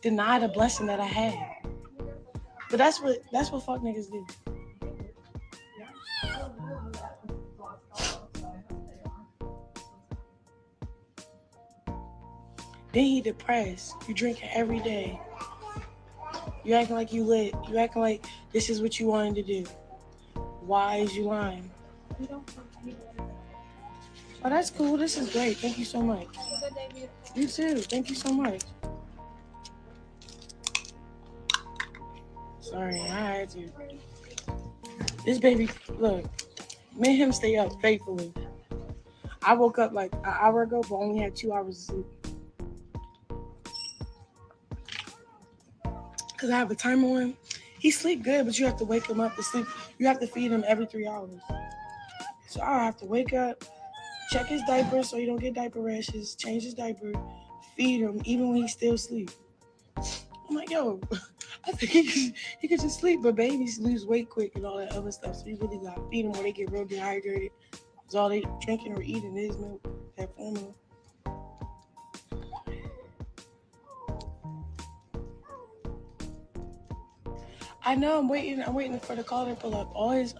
B: deny the blessing that I had. But that's what fuck niggas do. Then he depressed. You drinking every day. You acting like you lit. You acting like this is what you wanted to do. Why is you lying? Oh, that's cool. This is great. Thank you so much. You too. Thank you so much. Sorry, I had to. This baby, look, me and him stay up faithfully. I woke up like an hour ago, but only had 2 hours of sleep. Because I have a timer on him. He sleep good, but you have to wake him up to sleep. You have to feed him every 3 hours. So I have to wake up, check his diaper so he don't get diaper rashes, change his diaper, feed him, even when he still asleep. I'm like, yo, I think he could just sleep, but babies lose weight quick and all that other stuff. So you really got to feed them or they get real dehydrated. Because all they drinking or eating is milk, that formula. I know, I'm waiting for the caller to pull up. All his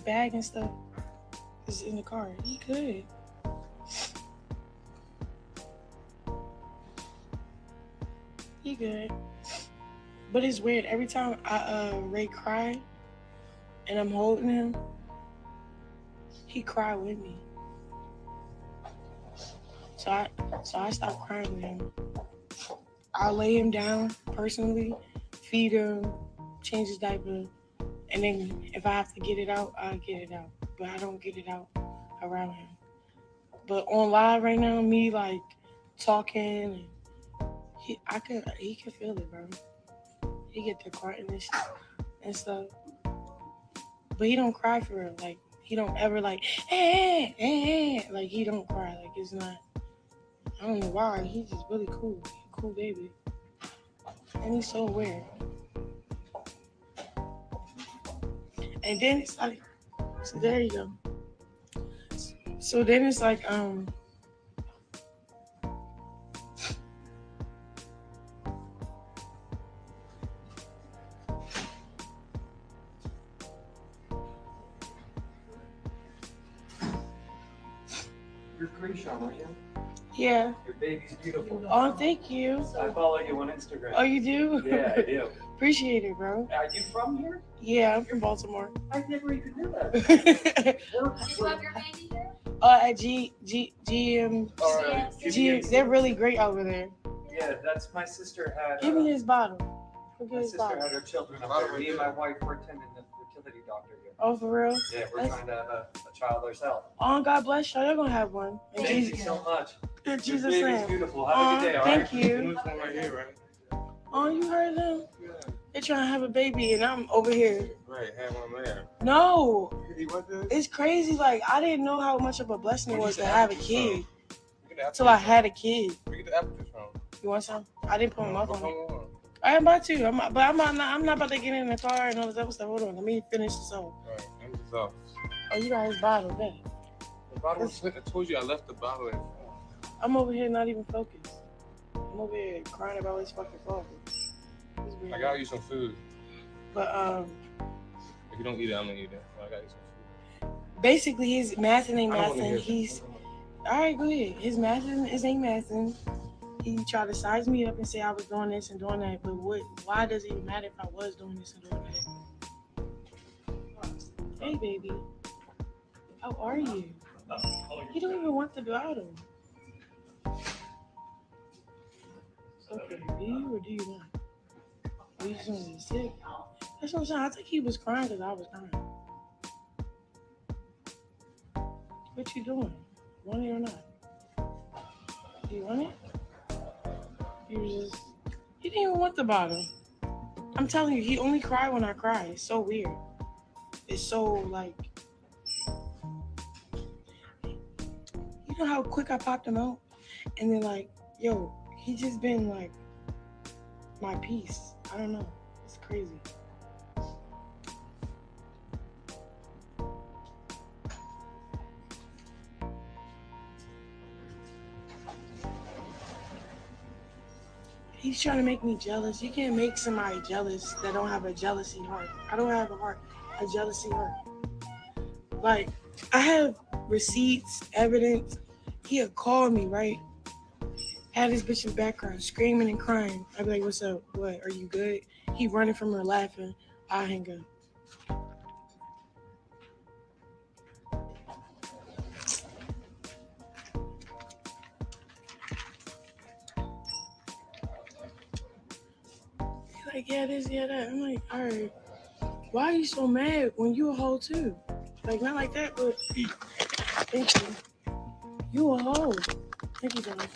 B: bag and stuff is in the car. He could. He good. But it's weird. Every time Ray cry and I'm holding him, he cry with me. So I stop crying with him. I'll lay him down personally, feed him, change his diaper, and then if I have to get it out, I'll get it out. But I don't get it out around him. But on live right now, me like talking, he can feel it, bro. He get the crying and shit and stuff. But he don't cry for real. Like he don't ever like like he don't cry. Like it's not. I don't know why. He's just really cool. He's a cool baby. And he's so aware. And then it's like, so there you go. So then it's like,
H: You're Chrisean, aren't you?
B: yeah.
H: Your baby's beautiful.
B: Oh, thank you.
H: I follow you on Instagram.
B: Oh, you do?
H: Yeah, I do.
B: Appreciate it, bro.
H: Are you from here?
B: Yeah, I'm from Baltimore.
H: I never even knew that.
D: You have your baby here?
B: At GM. They're really great over there.
H: Yeah, that's my sister had.
B: Give me his bottle.
H: My sister had her children up there. Me and my wife were attending the fertility doctor here.
B: Oh, for real?
H: Yeah, we're trying to have a child ourselves.
B: Oh, God bless y'all. You're gonna have one. In
H: Thank you
B: Jesus'
H: so much.
B: In
H: Your
B: Jesus'
H: baby's
B: name.
H: beautiful. Have a good day, all right?
B: Thank you.
C: This one right here, right?
B: Oh, you heard them? They're trying to have a baby, and I'm over here.
C: Right, have one there.
B: No,
C: You want this?
B: it's crazy. Like, I didn't know how much of a blessing it was to have a kid
C: We get the
B: till I had a kid.
C: We get the apple juice from.
B: You want some? I didn't put them up on it.
C: Come on.
B: I'm about to. I'm not about to get in the car and all this other stuff. Hold on, let me finish this off.
C: Right, end this off.
B: Oh, you got his bottle, man.
C: The bottle was, I told you I left the bottle in.
B: I'm over here not even focused. I'm over here crying about his fucking father.
C: I got you some food.
B: But
C: If you don't eat it, I'm gonna eat it. I got you some food.
B: basically his Mathen ain't
C: I don't wanna
B: Mathen.
C: hear
B: He's alright, go ahead. His Mathen is ain't Mathen. He tried to size me up and say I was doing this and doing that, but why does it even matter if I was doing this and doing that? Hey baby. How are you? You don't even want the bottle. Okay, do you or do you not? Are you just gonna be sick? That's what I'm saying. I think he was crying because I was crying. What you doing? Want it or not? Do you want it? You didn't even want the bottle. I'm telling you, he only cried when I cry. It's so weird. It's so like, you know how quick I popped him out? And then like, yo, he just been like my peace. I don't know. It's crazy. He's trying to make me jealous. You can't make somebody jealous that don't have a jealousy heart. I don't have a jealousy heart. Like, I have receipts, evidence. He had called me, right? Had this bitch in the background screaming and crying. I'd be like, what's up? What? Are you good? He running from her laughing. I hang up. Like, yeah, this, yeah, that. I'm like, all right. Why are you so mad when you a hoe too? Like, not like that, but thank you. You a hoe. Thank you, guys.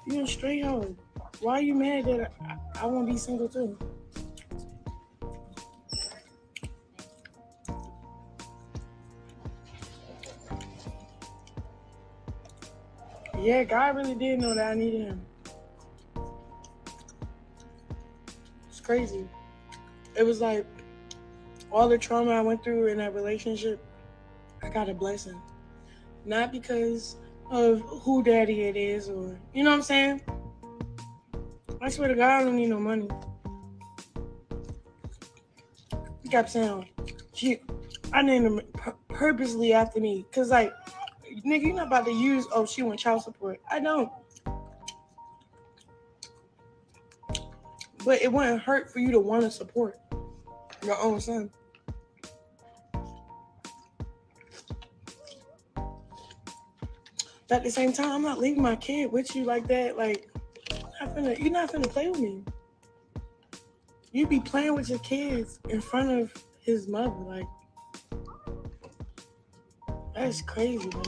B: You a straight hoe. Why are you mad that I want to be single too? Yeah, God really did know that I needed him. It's crazy. It was like all the trauma I went through in that relationship, I got a blessing. Not because of who daddy it is or, you know what I'm saying? I swear to God, I don't need no money. He kept saying, I named him purposely after me. Because, like, nigga, you're not about to use, she want child support. I don't. But it wouldn't hurt for you to want to support your own son. But at the same time, I'm not leaving my kid with you like that. Like, you're not finna play with me. You be playing with your kids in front of his mother. Like, that's crazy, man.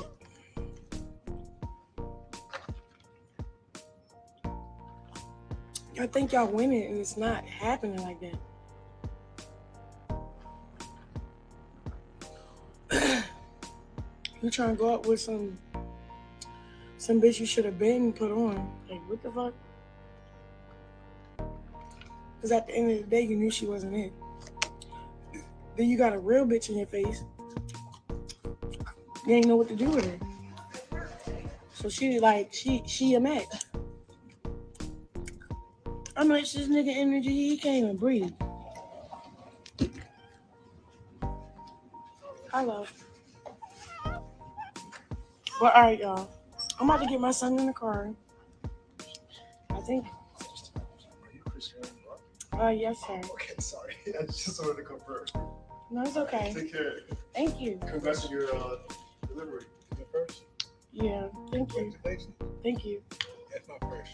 B: Y'all think y'all winning and it's not happening like that. You trying to go up with some bitch you should have been put on. Like, what the fuck? Because at the end of the day, you knew she wasn't it. Then you got a real bitch in your face. You ain't know what to do with her. So she a match. I match this nigga energy, he can't even breathe. Hello. But all right, y'all. I'm about to get my son in the car. I think.
I: Are you Chrisean?
B: Yes, sir.
I: Okay, sorry. I just wanted to confirm.
B: No, it's okay.
I: Take care.
B: Thank you.
I: Congrats on your delivery. Is it first?
B: Yeah, thank you.
I: Congratulations.
B: Thank you.
I: That's my first.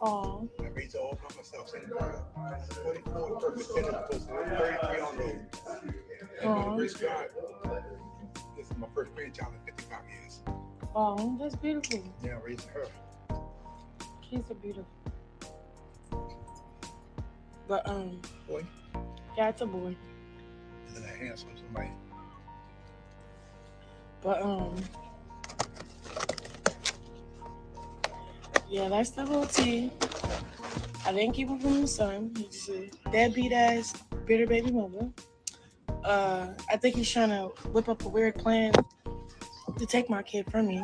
B: Aw.
I: I raised all by myself. 24 perfect 10 of the 33 on road. Praise God. This is my first grandchild in 55 years.
B: Oh, that's beautiful.
I: Yeah, raising her.
B: Kids are beautiful. But
I: Boy,
B: yeah, it's a boy.
I: isn't that handsome? Somebody.
B: But yeah, that's the little T. I didn't keep him from the son. He's a deadbeat ass bitter baby mother. I think he's trying to whip up a weird plan to take my kid from me.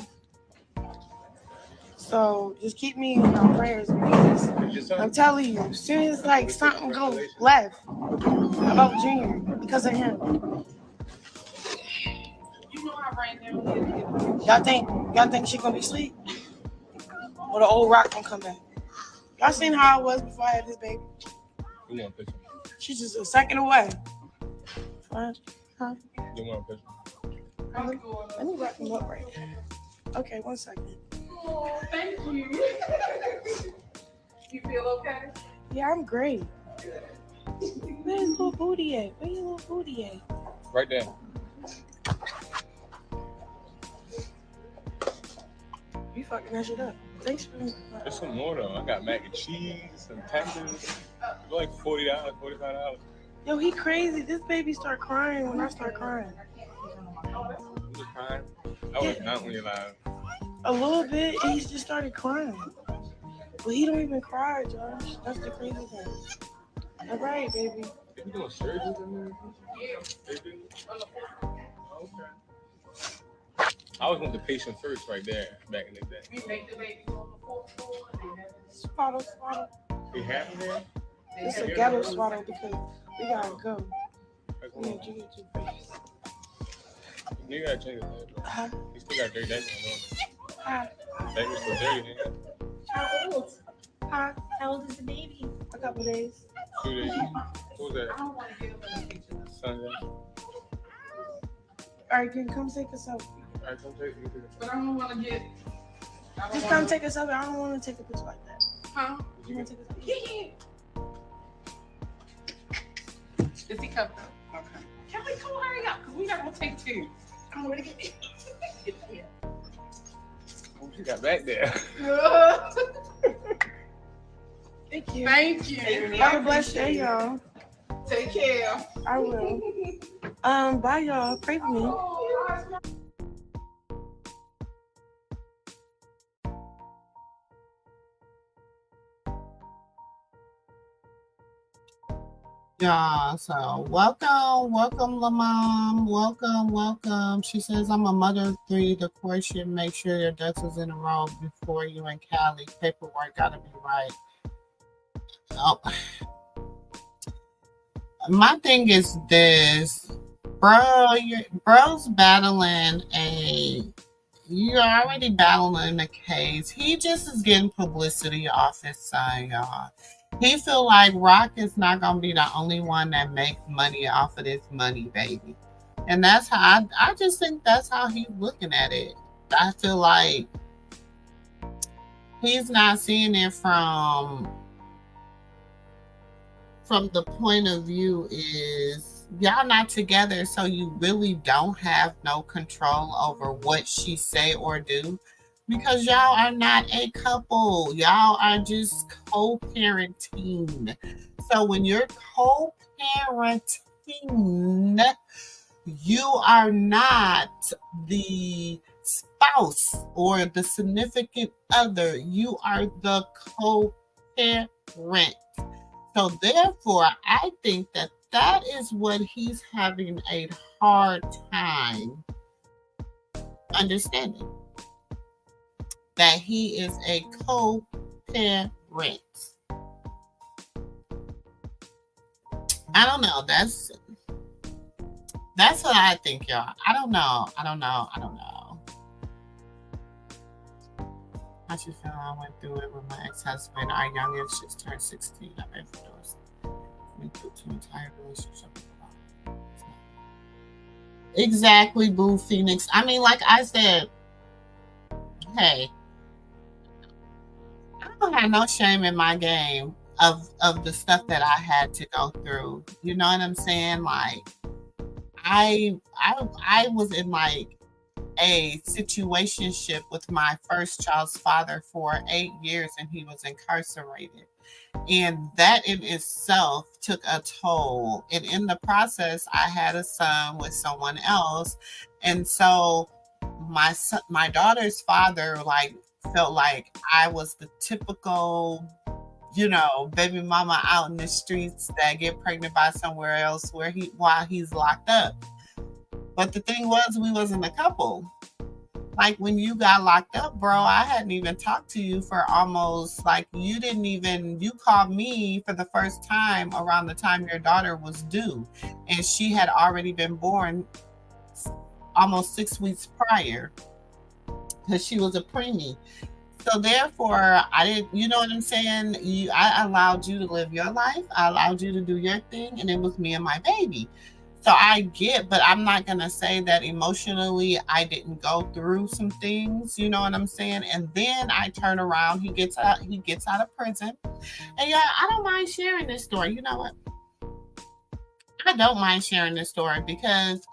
B: So just keep me in your prayers, because I'm telling you, as soon as like something goes left about Junior because of him.
J: You know how right now
B: Y'all think she gonna be asleep? Or the old rock gonna come back? Y'all seen how I was before I had this baby?
C: You want a picture?
B: She's just a second away. Huh?
C: You want a picture?
B: Let me wrap him up right now. Okay, 1 second.
J: Oh, thank you. You feel okay?
B: Yeah, I'm great. Where's little booty at? Where your little booty at?
C: Right there.
B: You fucking that shit up. Thanks for
C: There's some more though. I got mac and cheese, some tenders. It's like $40, $45.
B: Yo, he crazy. This baby start crying when I start crying.
C: You was crying? I was not when you're live.
B: A little bit, and he just started crying. But he don't even cry, Josh. That's the crazy thing. All right, baby.
C: They be doing surgeries in there?
J: Yeah.
C: They do? Okay. I always want the patient first right there back in the day.
J: We make the baby on the 4th floor.
B: Swaddle.
C: They have them there?
B: It's a ghetto swaddle because we gotta go. We need you to get your face.
C: You gotta change it.
B: Huh?
C: You still got dirty diapers on.
B: Hi.
C: That was still dirty, man.
D: How old?
B: Hi.
D: How old is the baby?
B: A couple days.
C: 2 days. Who was
J: I
C: that?
J: don't want to give him a picture.
C: Sunday.
B: All right, can you come take a selfie?
C: Alright, come take me.
J: But I don't want to get.
B: Just come take a selfie. I don't want to take a picture like that.
J: Huh?
B: You want to take a selfie?
J: Yeah. Is he coming? Okay. Can we come hurry up? Because we not going to take 2. I'm ready to get it.
C: What you got back there?
B: Thank you.
J: Thank you.
B: Have a blessed day, y'all.
J: Take care.
B: I will. Bye, y'all. Pray for me.
A: Yeah, so welcome, La Mom. Welcome. She says, I'm a mother of 3. The course should make sure your ducks is in a row before you and Callie. Paperwork gotta be right. Oh. My thing is this, bro's battling you're already battling a case. He just is getting publicity off his son, y'all. He feel like Rock is not gonna be the only one that makes money off of this money, baby. And that's how I just think that's how he's looking at it. I feel like he's not seeing it from the point of view is y'all not together, so you really don't have no control over what she say or do. Because y'all are not a couple. Y'all are just co-parenting. So when you're co-parenting, you are not the spouse or the significant other. You are the co-parent. So therefore, I think that is what he's having a hard time understanding. That he is a co-parent. I don't know. That's what I think, y'all. I don't know. I should feel I went through it with my ex-husband. Our youngest just turned 16. I'm ready for those. We put two entire relationship. Exactly, Boo Phoenix. I mean, like I said, hey, I don't have no shame in my game of the stuff that I had to go through. You know what I'm saying? Like, I was in like a situationship with my first child's father for 8 years, and he was incarcerated. And that in itself took a toll. And in the process, I had a son with someone else. And so my daughter's father like felt like I was the typical, baby mama out in the streets that get pregnant by somewhere else while he's locked up. But the thing was, we wasn't a couple. Like when you got locked up, bro, I hadn't even talked to you for almost like you called me for the first time around the time your daughter was due. And she had already been born almost 6 weeks prior because she was a preemie. So therefore, I didn't, you know what I'm saying? I allowed you to live your life. I allowed you to do your thing, and it was me and my baby. So I get, but I'm not going to say that emotionally I didn't go through some things, you know what I'm saying? And then I turn around, he gets out of prison. And yeah, I don't mind sharing this story. You know what? I don't mind sharing this story because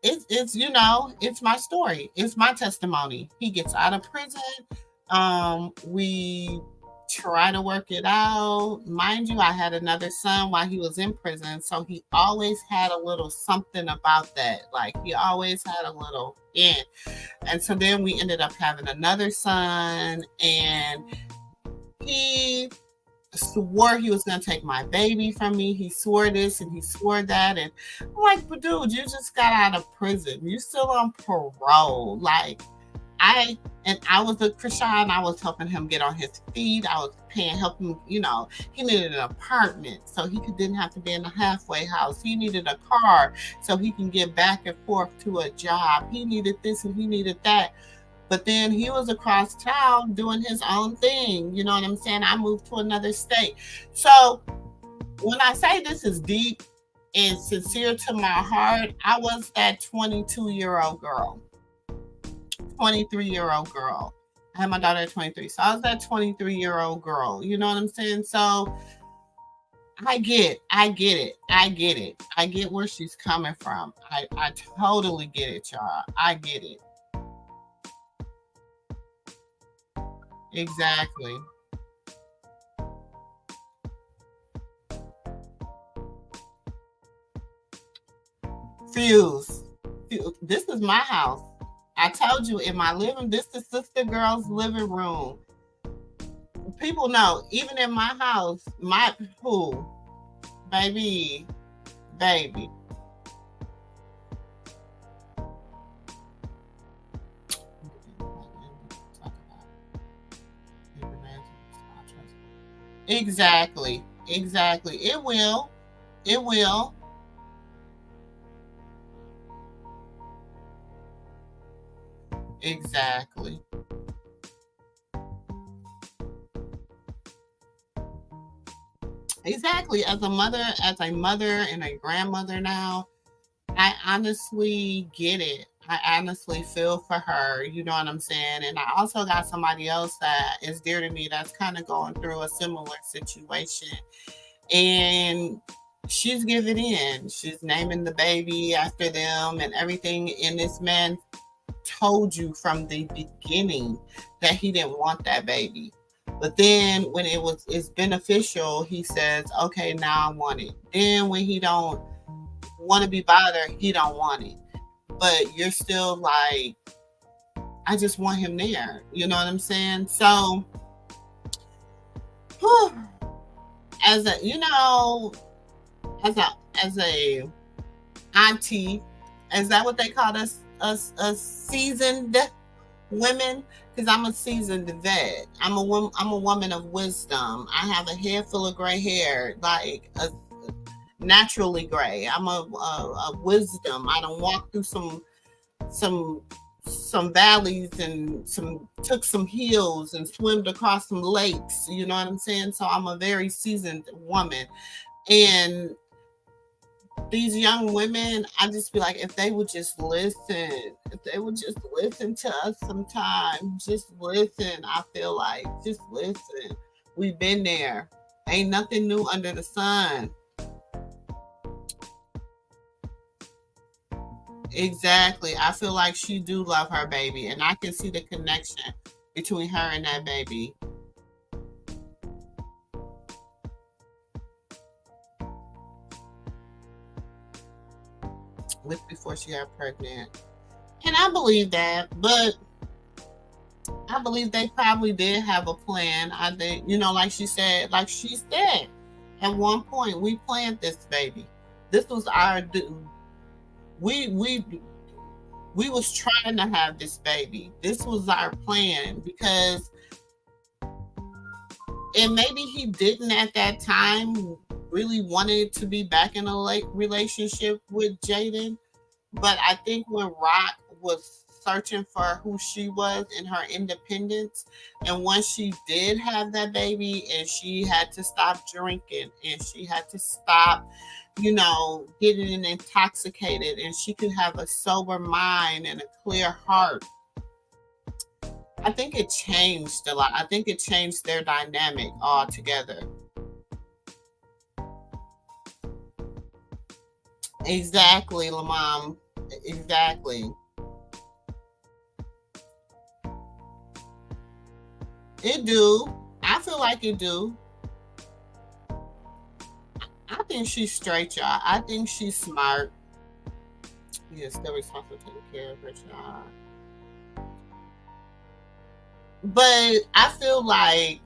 A: it's my story. It's my testimony. He gets out of prison. We try to work it out. Mind you, I had another son while he was in prison, so he always had a little something about that. Like he always had a little in. And so then we ended up having another son, and he swore he was going to take my baby from me. He swore this and he swore that. And I'm like, but dude, you just got out of prison. You still on parole. Like, I was with Chrisean. I was helping him get on his feet. I was helping him, he needed an apartment so he didn't have to be in a halfway house. He needed a car so he can get back and forth to a job. He needed this and he needed that. But then he was across town doing his own thing. You know what I'm saying? I moved to another state. So when I say this is deep and sincere to my heart, I was that 22-year-old girl. 23-year-old girl. I had my daughter at 23. So I was that 23-year-old girl. You know what I'm saying? So I get it. I get where she's coming from. I totally get it, y'all. I get it. Exactly. Fuse. This is my house. I told you in my living, this is sister girl's living room. People know, even in my house, baby. Exactly. It will. Exactly. As a mother and a grandmother now, I honestly get it. I honestly feel for her. You know what I'm saying? And I also got somebody else that is dear to me that's kind of going through a similar situation. And she's giving in. She's naming the baby after them and everything. And this man told you from the beginning that he didn't want that baby. But then when it's beneficial, he says, okay, now I want it. Then when he don't want to be bothered, he don't want it. But you're still like, I just want him there. You know what I'm saying? So, as a auntie, is that what they call us seasoned women? Because I'm a seasoned vet. I'm a woman of wisdom. I have a head full of gray hair, like naturally gray. I'm a wisdom. I done walked through some valleys and took some hills and swimmed across some lakes. You know what I'm saying? So I'm a very seasoned woman. And these young women, I just be like, if they would just listen, to us sometime, just listen. I feel like, just listen. We've been there. Ain't nothing new under the sun. Exactly. I feel like she do love her baby, and I can see the connection between her and that baby. With before she got pregnant. And I believe that, but I believe they probably did have a plan. I think, like she said, at one point, we planned this baby. This was we was trying to have this baby. This was our plan because, and maybe he didn't at that time really wanted to be back in a relationship with Jaidyn. But I think when Rock was searching for who she was in her independence, and once she did have that baby and she had to stop drinking and she had to stop, getting intoxicated, and she could have a sober mind and a clear heart, I think it changed a lot. I think it changed their dynamic altogether. Exactly, Lamam. Exactly. It do. I feel like it do. I think she's straight, y'all. I think she's smart. Yeah, still responsible for taking care of her child. But I feel like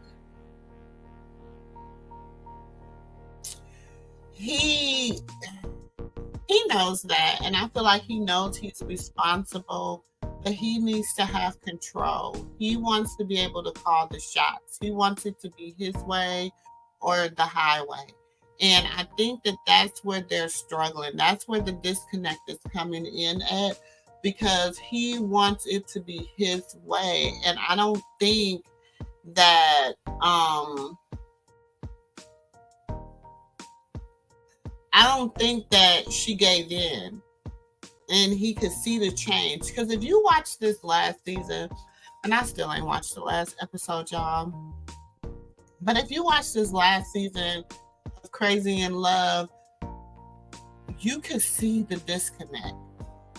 A: he knows that, and I feel like he knows he's responsible, but he needs to have control. He wants to be able to call the shots. He wants it to be his way or the highway. And I think that that's where they're struggling. That's where the disconnect is coming in at, because he wants it to be his way. And I don't think that she gave in, and he could see the change. Because if you watch this last season, and I still ain't watched the last episode, y'all, but if you watch this last season of Crazy in Love, you could see the disconnect.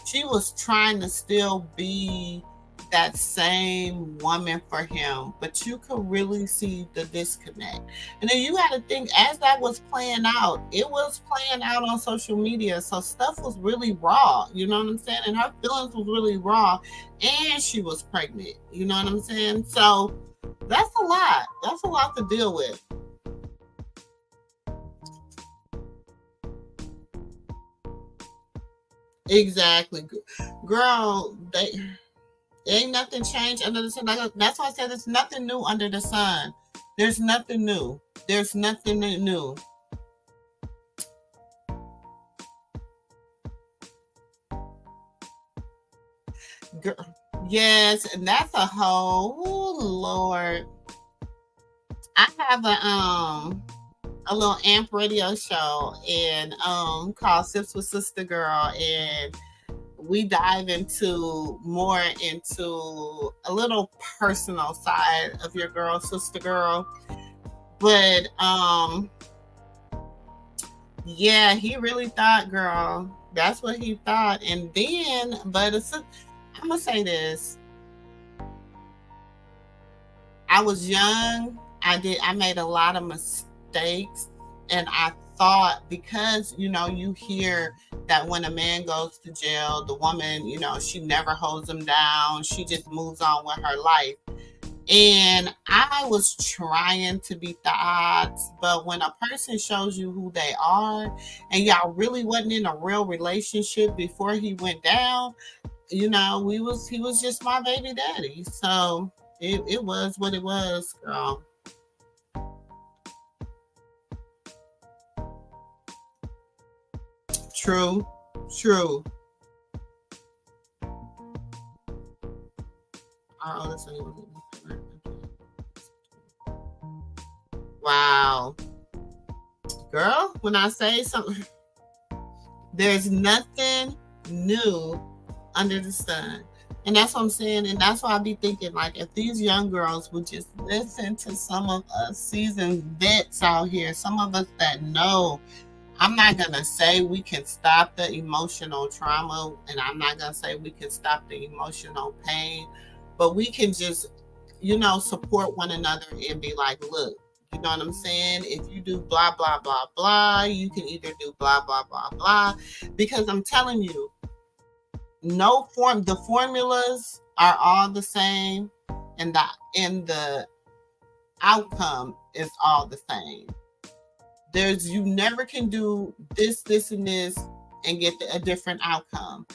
A: She was trying to still be that same woman for him, but you could really see the disconnect. And then you got to think, as that was playing out, it was playing out on social media, so stuff was really raw, you know what I'm saying? And her feelings was really raw, and she was pregnant, you know what I'm saying? So that's a lot to deal with. Exactly, girl. Ain't nothing changed under the sun. That's why I said there's nothing new under the sun. There's nothing new. There's nothing new. Girl, yes, and that's a whole Lord. I have a little amp radio show and called Sips with Sister Girl, and we dive more into a little personal side of your girl, Sister Girl. But yeah, he really thought, girl, that's what he thought. And then, but I'm gonna say this. I was young. I made a lot of mistakes, and I thought, because you hear that when a man goes to jail, the woman, she never holds him down. She just moves on with her life. And I was trying to beat the odds, but when a person shows you who they are, and y'all really wasn't in a real relationship before he went down, he was just my baby daddy. So it was what it was, girl. True. Wow. Girl, when I say something, there's nothing new under the sun. And that's what I'm saying. And that's why I be thinking, like, if these young girls would just listen to some of us seasoned vets out here, some of us that know I'm not going to say we can stop the emotional trauma, and I'm not going to say we can stop the emotional pain, but we can just, support one another and be like, look, you know what I'm saying? If you do blah, blah, blah, blah, you can either do blah, blah, blah, blah. Because I'm telling you, the formulas are all the same, and the outcome is all the same. You never can do this, and this and get a different outcome.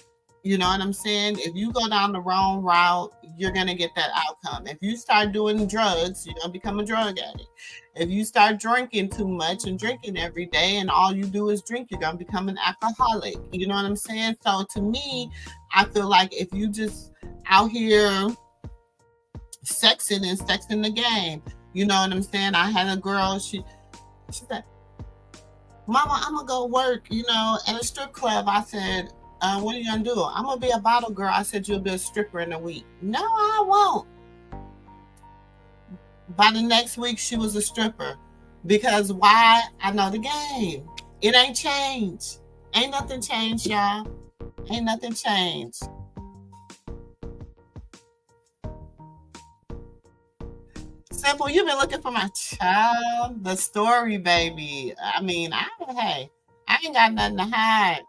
A: You know what I'm saying? If you go down the wrong route, you're going to get that outcome. If you start doing drugs, you're going to become a drug addict. If you start drinking too much and drinking every day and all you do is drink, you're going to become an alcoholic. You know what I'm saying? So to me, I feel like if you just out here sexing the game, you know what I'm saying? I had a girl, she said, Mama, I'm going to go work, at a strip club. I said, what are you going to do? I'm going to be a bottle girl. I said, you'll be a stripper in a week. No, I won't. By the next week, she was a stripper. Because why? I know the game. It ain't changed. Ain't nothing changed, y'all. Ain't nothing changed. Simple, you've been looking for my child. The story, baby. I mean, I ain't got nothing to hide.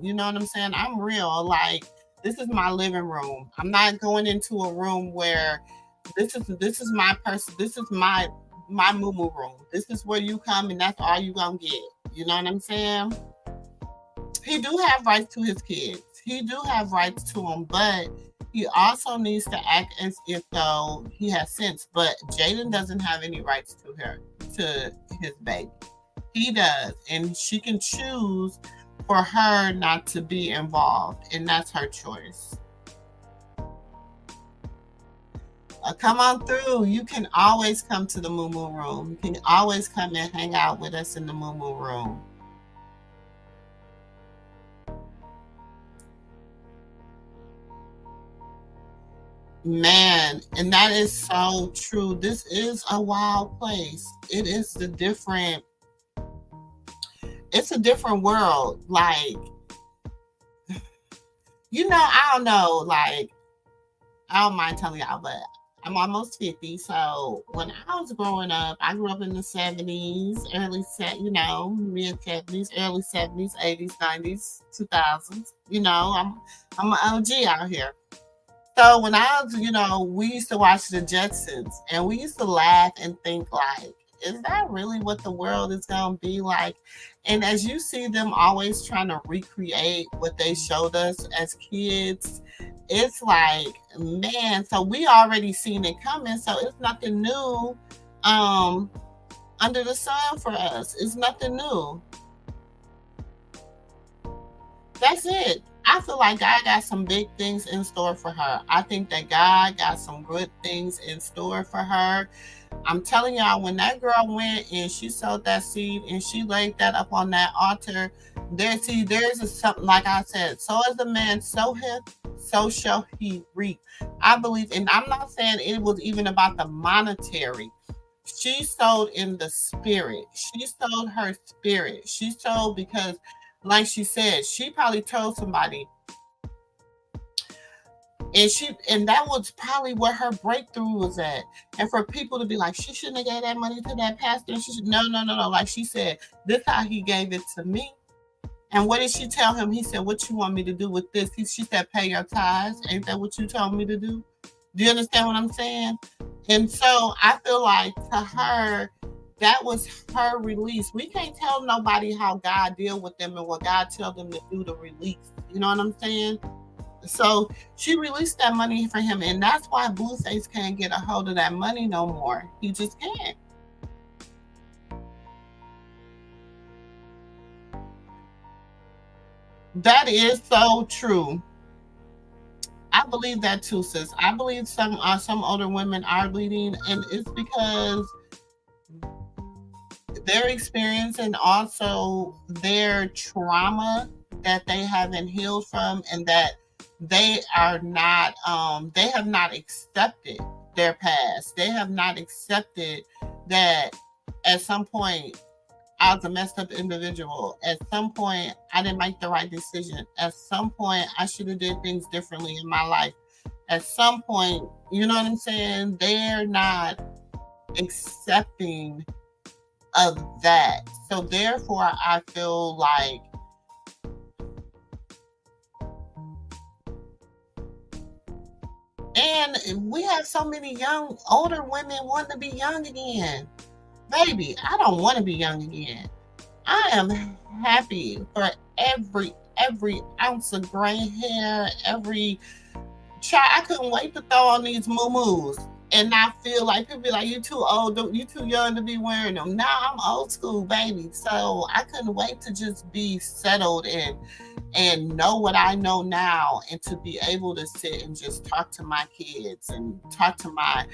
A: You know what I'm saying? I'm real. Like, this is my living room. I'm not going into a room where this is my person. This is my MooMoo room. This is where you come and that's all you gonna get. You know what I'm saying? He do have rights to his kids. He do have rights to them, but he also needs to act as if though he has sense. But Jaidyn doesn't have any rights to his baby. He does, and she can choose for her not to be involved, and that's her choice. Come on through. You can always come to the MooMoo room. You can always come and hang out with us in the MooMoo room. Man, and that is so true. This is a wild place. It is it's a different world. Like, I don't know, like, I don't mind telling y'all, but I'm almost 50. So when I was growing up, I grew up in the 70s, mid 70s, early 70s, 80s, 90s, 2000s. I'm an OG out here. So when I was, we used to watch the Jetsons, and we used to laugh and think like, is that really what the world is going to be like? And as you see them always trying to recreate what they showed us as kids, it's like, man, so we already seen it coming. So it's nothing new under the sun for us. It's nothing new. That's it. I feel like God got some big things in store for her. I think that God got some good things in store for her. I'm telling y'all, when that girl went and she sowed that seed and she laid that up on that altar, there's something, like I said, so as the man soweth, so shall he reap. I believe, and I'm not saying it was even about the monetary. She sowed in the spirit. She sowed her spirit. She sowed because, like she said, she probably told somebody, and that was probably where her breakthrough was at. And for people to be like, she shouldn't have gave that money to that pastor. No. Like she said, this how he gave it to me. And what did she tell him? He said, what you want me to do with this? She said, pay your tithes. Ain't that what you told me to do? Do you understand what I'm saying? And so I feel like to her, that was her release. We can't tell nobody how God deal with them and what God tell them to do to release. You know what I'm saying? So she released that money for him, and that's why Blueface can't get a hold of that money no more. He just can't. That is so true. I believe that too, sis. I believe some older women are bleeding, and it's because their experience and also their trauma that they haven't healed from, and that they have not accepted their past. They have not accepted that at some point I was a messed up individual. At some point, I didn't make the right decision. At some point, I should have did things differently in my life. At some point, you know what I'm saying? They're not accepting of that. So therefore, I feel like and we have so many older women wanting to be young again. Baby, I don't want to be young again. I am happy for every ounce of gray hair, every child. I couldn't wait to throw on these MooMoos and not feel like people be like, you too old, you too young to be wearing them. Now I'm old school, baby. So I couldn't wait to just be settled and know what I know now, and to be able to sit and just talk to my kids and talk to my,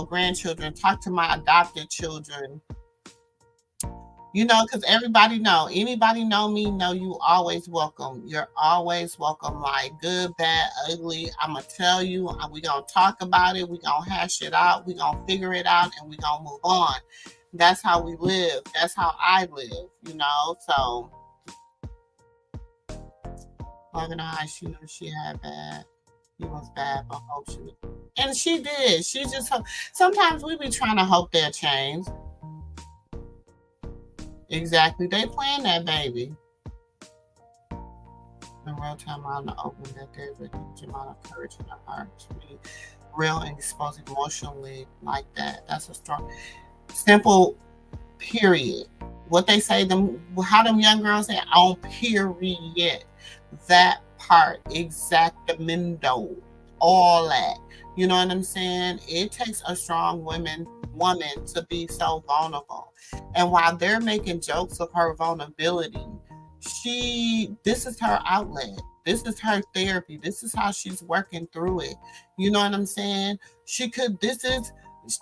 A: grandchildren, talk to my adopted children. Because anybody know me, know you always welcome. You're always welcome, like good, bad, ugly. I'm going to tell you, we're going to talk about it. We're going to hash it out. We're going to figure it out, and we're going to move on. That's how we live. That's how I live, so. Loving her, she knew she had bad. He was bad, but hope she was. And she did. She just, sometimes we be trying to hope they'll change. Exactly. They playing that baby. The real time out in the open that there's a huge amount of courage in the heart to be real and exposed emotionally like that. That's a strong, simple period. What they say, how them young girls say, on period. That part, exactamento, all that. You know what I'm saying? It takes a strong woman to be so vulnerable. And while they're making jokes of her vulnerability, this is her outlet. This is her therapy. This is how she's working through it. You know what I'm saying?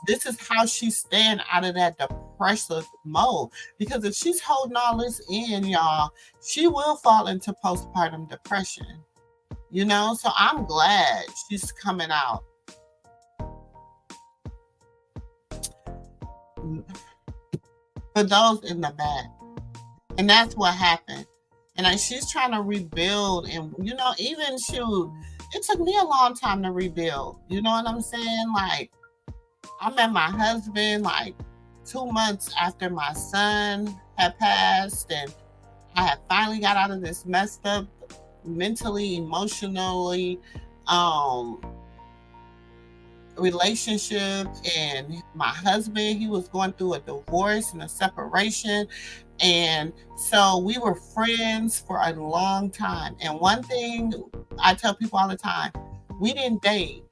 A: This is how she's staying out of that depressive mode. Because if she's holding all this in, y'all, she will fall into postpartum depression. So I'm glad she's coming out. For those in the back. And that's what happened. And she's trying to rebuild. And, even it took me a long time to rebuild. You know what I'm saying? Like, I met my husband 2 months after my son had passed, and I had finally got out of this messed up mentally, emotionally relationship. And my husband, he was going through a divorce and a separation, and so we were friends for a long time. And one thing I tell people all the time, we didn't date.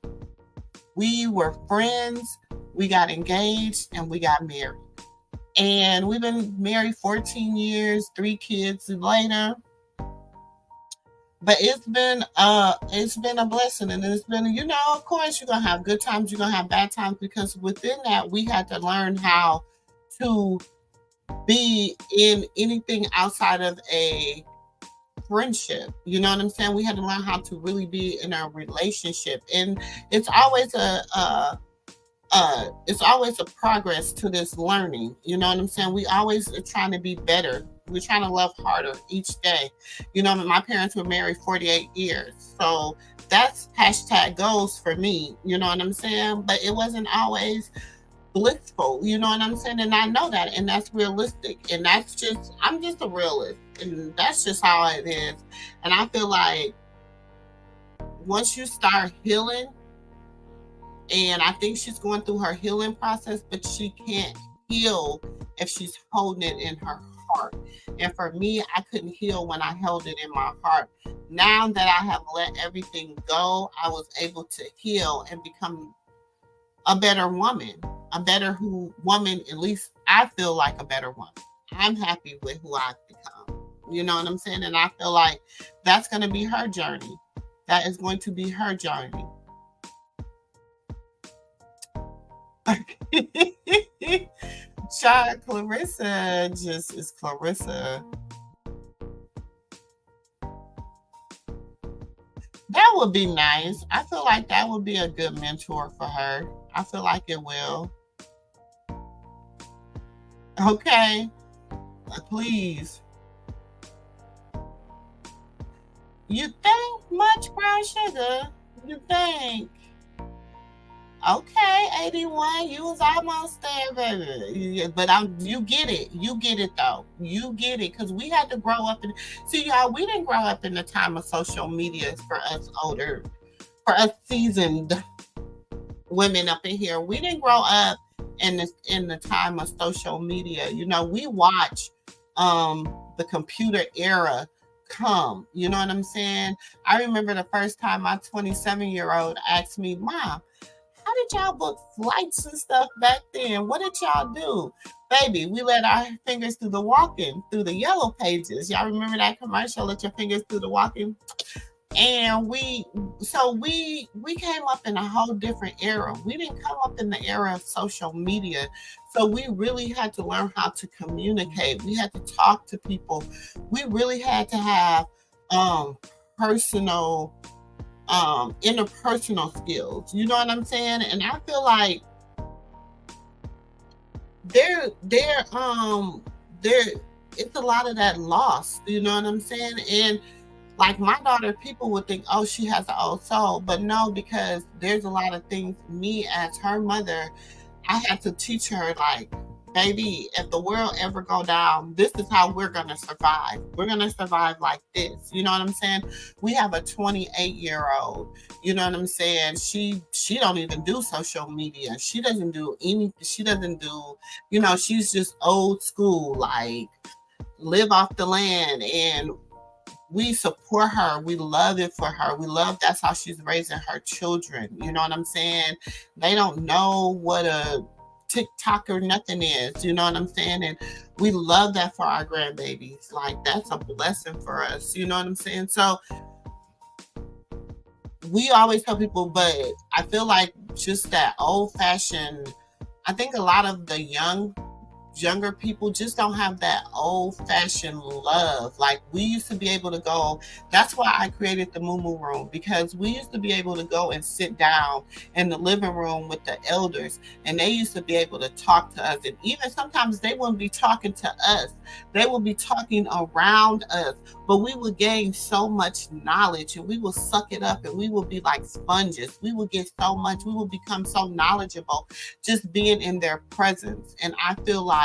A: We were friends, we got engaged, and we got married. And we've been married 14 years, 3 kids later. But it's been a blessing. And it's been, of course, you're going to have good times, you're going to have bad times, because within that, we had to learn how to be in anything outside of a friendship. You know what I'm saying? We had to learn how to really be in a relationship. And it's always a progress to this learning. You know what I'm saying? We always are trying to be better. We're trying to love harder each day. My parents were married 48 years. So that's #goals for me. You know what I'm saying? But it wasn't always blissful. You know what I'm saying? And I know that. And that's realistic. And I'm just a realist. And that's just how it is. And I feel like once you start healing, and I think she's going through her healing process, but she can't heal if she's holding it in her heart. And for me, I couldn't heal when I held it in my heart. Now that I have let everything go, I was able to heal and become a better woman. A better woman, at least I feel like a better woman. I'm happy with who I've become. You know what I'm saying? And I feel like that's going to be her journey. That is going to be her journey. Child, Karlissa just is Karlissa. That would be nice. I feel like that would be a good mentor for her. I feel like it will. Okay. Please. You think much brown sugar? You think? Okay, 81. You was almost there, baby. But you get it. You get it though. You get it. Cause we had to grow up see y'all, we didn't grow up in the time of social media for us seasoned women up in here. We didn't grow up in the time of social media. You know, we watch the computer era come. You know what I'm saying? I remember the first time my 27-year-old asked me, Mom, how did y'all book flights and stuff back then? What did y'all do? Baby, we let our fingers through the walking, through the yellow pages. Y'all remember that commercial, let your fingers through the walking? And we came up in a whole different era. We didn't come up in the era of social media. So we really had to learn how to communicate. We had to talk to people. We really had to have personal interpersonal skills. You know what I'm saying? And I feel like it's a lot of that lost. You know what I'm saying? And like my daughter, people would think, oh, she has an old soul. But no, because there's a lot of things, me as her mother, I had to teach her, like, baby, if the world ever go down, this is how we're going to survive. We're going to survive like this. You know what I'm saying? We have a 28-year-old. You know what I'm saying? She don't even do social media. She doesn't do anything. She doesn't do, you know, she's just old school, like live off the land. And we support her. We love it for her. We love that's how she's raising her children. You know what I'm saying? They don't know what a TikTok or nothing is. You know what I'm saying? And we love that for our grandbabies. Like, that's a blessing for us. You know what I'm saying? So we always tell people, but I feel like just that old fashioned, I think a lot of the younger people just don't have that old-fashioned love. Like, we used to be able to go, that's why I created the MooMoo room, because we used to be able to go and sit down in the living room with the elders, and they used to be able to talk to us. And even sometimes they wouldn't be talking to us, they would be talking around us, but we would gain so much knowledge, and we will suck it up, and we will be like sponges. We will get so much, we will become so knowledgeable just being in their presence. And I feel like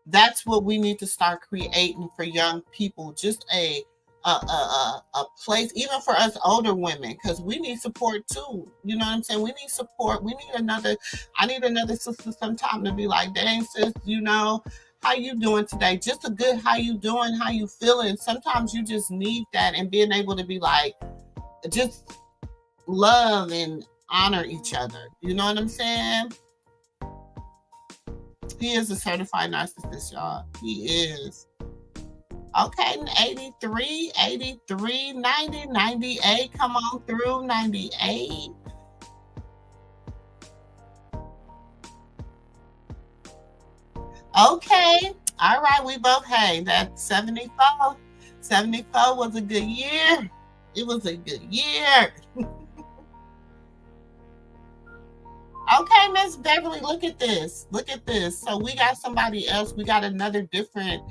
A: that's what we need to start creating for young people, just a place, even for us older women, because we need support too. You know what I'm saying? We need support. I need another sister sometime to be like, dang sis, you know, how you doing today? Just a good, how you doing? How you feeling? Sometimes you just need that, and being able to be like, just love and honor each other. You know what I'm saying? He is a certified narcissist, y'all. He is. Okay, 83, 90, 98. Come on through, 98. Okay. All right, we both, hey, that's 74. 74 was a good year. It was a good year. Okay, Miss Beverly, look at this. Look at this. So we got somebody else. We got another different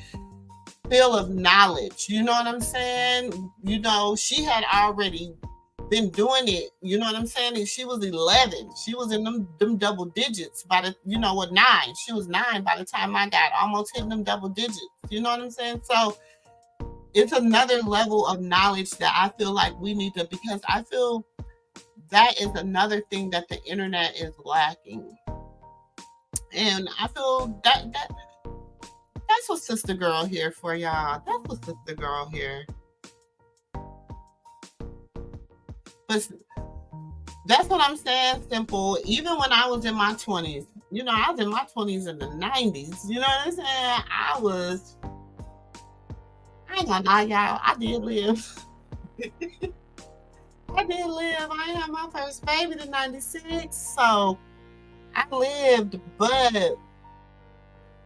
A: field of knowledge. You know what I'm saying? You know, she had already been doing it. You know what I'm saying? And she was 11. She was in them double digits by the, 9. She was 9 by the time I got almost hitting them double digits. You know what I'm saying? So it's another level of knowledge that I feel like we need to, because I feel that is another thing that the internet is lacking. And I feel that's what Sister Girl here for y'all. That's what Sister Girl here. But that's what I'm saying, Simple. Even when I was in my 20s, I was in my 20s in the 90s. You know what I'm saying? I ain't gonna lie, y'all. I did live. I had my first baby in 96, so I lived, but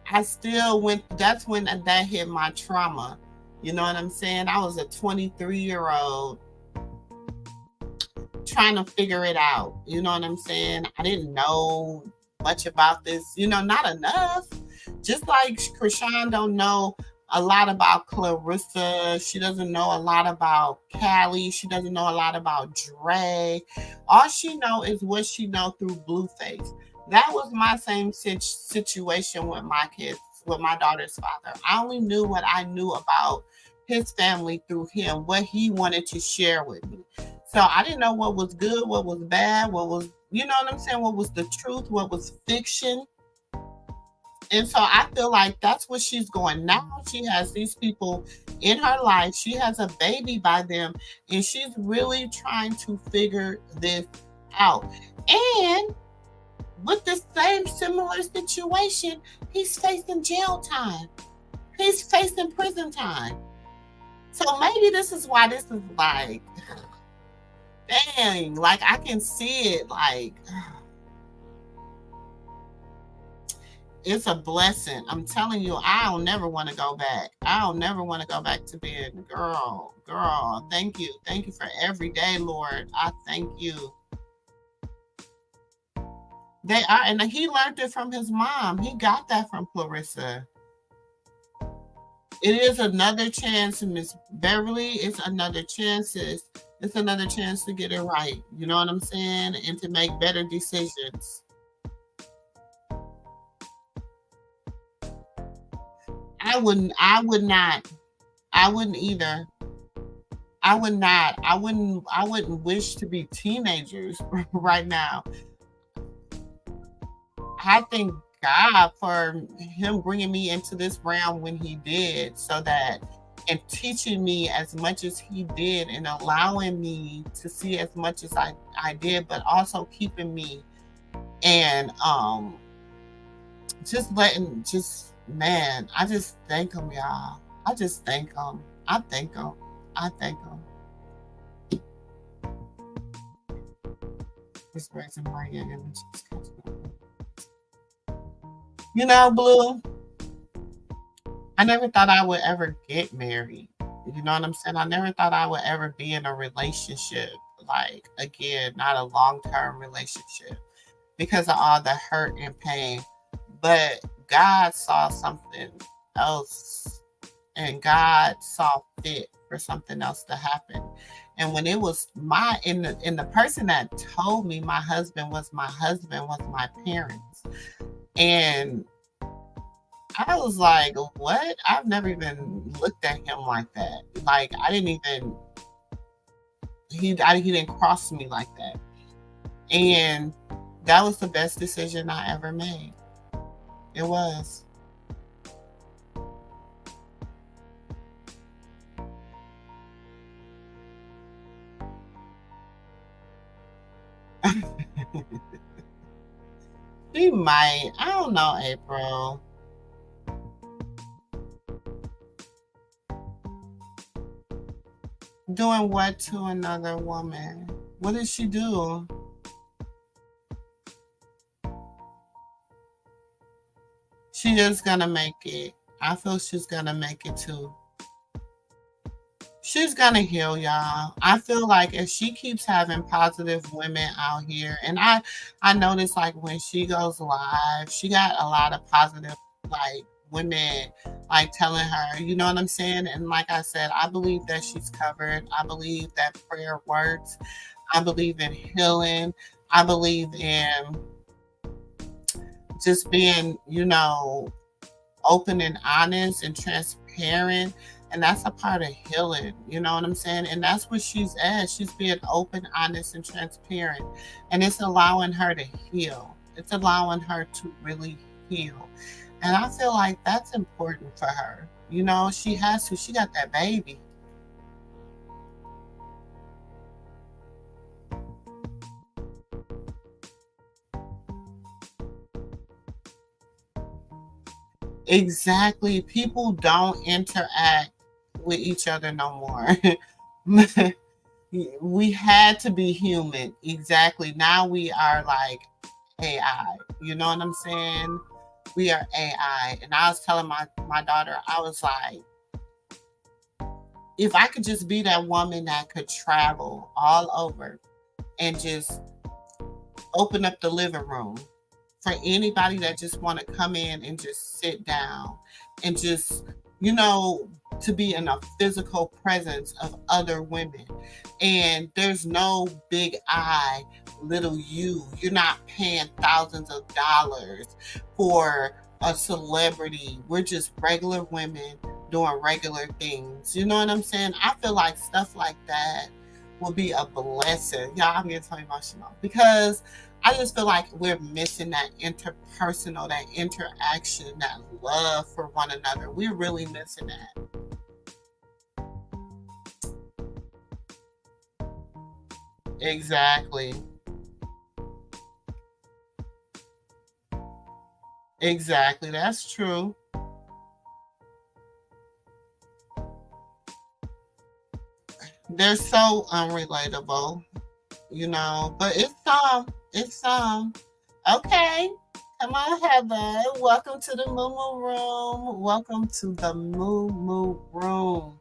A: I still went, that's when that hit my trauma. You know what I'm saying? I was a 23-year-old trying to figure it out. You know what I'm saying? I didn't know much about this, not enough. Just like Chrisean don't know a lot about Karlissa. She doesn't know a lot about Callie. She doesn't know a lot about Dre. All she know is what she know through Blueface. That was my same situation with my kids, with my daughter's father. I only knew what I knew about his family through him, what he wanted to share with me. So I didn't know what was good, what was bad, what was, you know what I'm saying, what was the truth, what was fiction. And so I feel like that's what she's going now. She has these people in her life. She has a baby by them, and she's really trying to figure this out. And with the same similar situation, he's facing jail time. He's facing prison time. So maybe this is why this is like, dang, like I can see it like, it's a blessing. I'm telling you, I don't never want to go back. I don't never want to go back to being girl. Thank you. Thank you for every day, Lord. I thank you. They are, and he learned it from his mom. He got that from Karlissa. It is another chance, Miss Beverly. It's another chance. It's another chance to get it right. You know what I'm saying? And to make better decisions. I wouldn't either. I wouldn't wish to be teenagers right now. I thank God for him bringing me into this realm when he did, so that, and teaching me as much as he did, and allowing me to see as much as I did, but also keeping me, and man, I just thank him, y'all. I just thank him. I thank him. Just raising my hand and just catching up. You know, Blue, I never thought I would ever get married. You know what I'm saying? I never thought I would ever be in a relationship, like, again, not a long-term relationship, because of all the hurt and pain. But God saw something else, and God saw fit for something else to happen. And when it was the person that told me my husband was my parents. And I was like, what? I've never even looked at him like that. Like, he didn't cross me like that. And that was the best decision I ever made. It was. She might. I don't know, April. Doing what to another woman? What did she do? She just gonna make it. I feel she's gonna make it too. She's gonna heal, y'all. I feel like if she keeps having positive women out here, and I noticed, like, when she goes live, she got a lot of positive, like, women, like, telling her, you know what I'm saying? And like I said, I believe that she's covered. I believe that prayer works. I believe in healing. I believe in just being, you know, open and honest and transparent. And that's a part of healing, you know what I'm saying? And that's what she's at. She's being open, honest, and transparent. And it's allowing her to heal. It's allowing her to really heal. And I feel like that's important for her. You know, she has to. She got that baby. Exactly. People don't interact with each other no more. We had to be human. Exactly. Now we are like AI. You know what I'm saying? We are AI. And I was telling my daughter, I was like, if I could just be that woman that could travel all over and just open up the living room for anybody that just want to come in and just sit down and just, you know, to be in a physical presence of other women. And there's no big I, little you. You're not paying thousands of dollars for a celebrity. We're just regular women doing regular things. You know what I'm saying? I feel like stuff like that will be a blessing. Y'all, I'm getting so emotional because I just feel like we're missing that interpersonal, that interaction, that love for one another. We're really missing that. Exactly. Exactly. That's true. They're so unrelatable, you know, but it's some. Okay. Come on, Heather. Welcome to the MooMoo room. Welcome to the MooMoo room.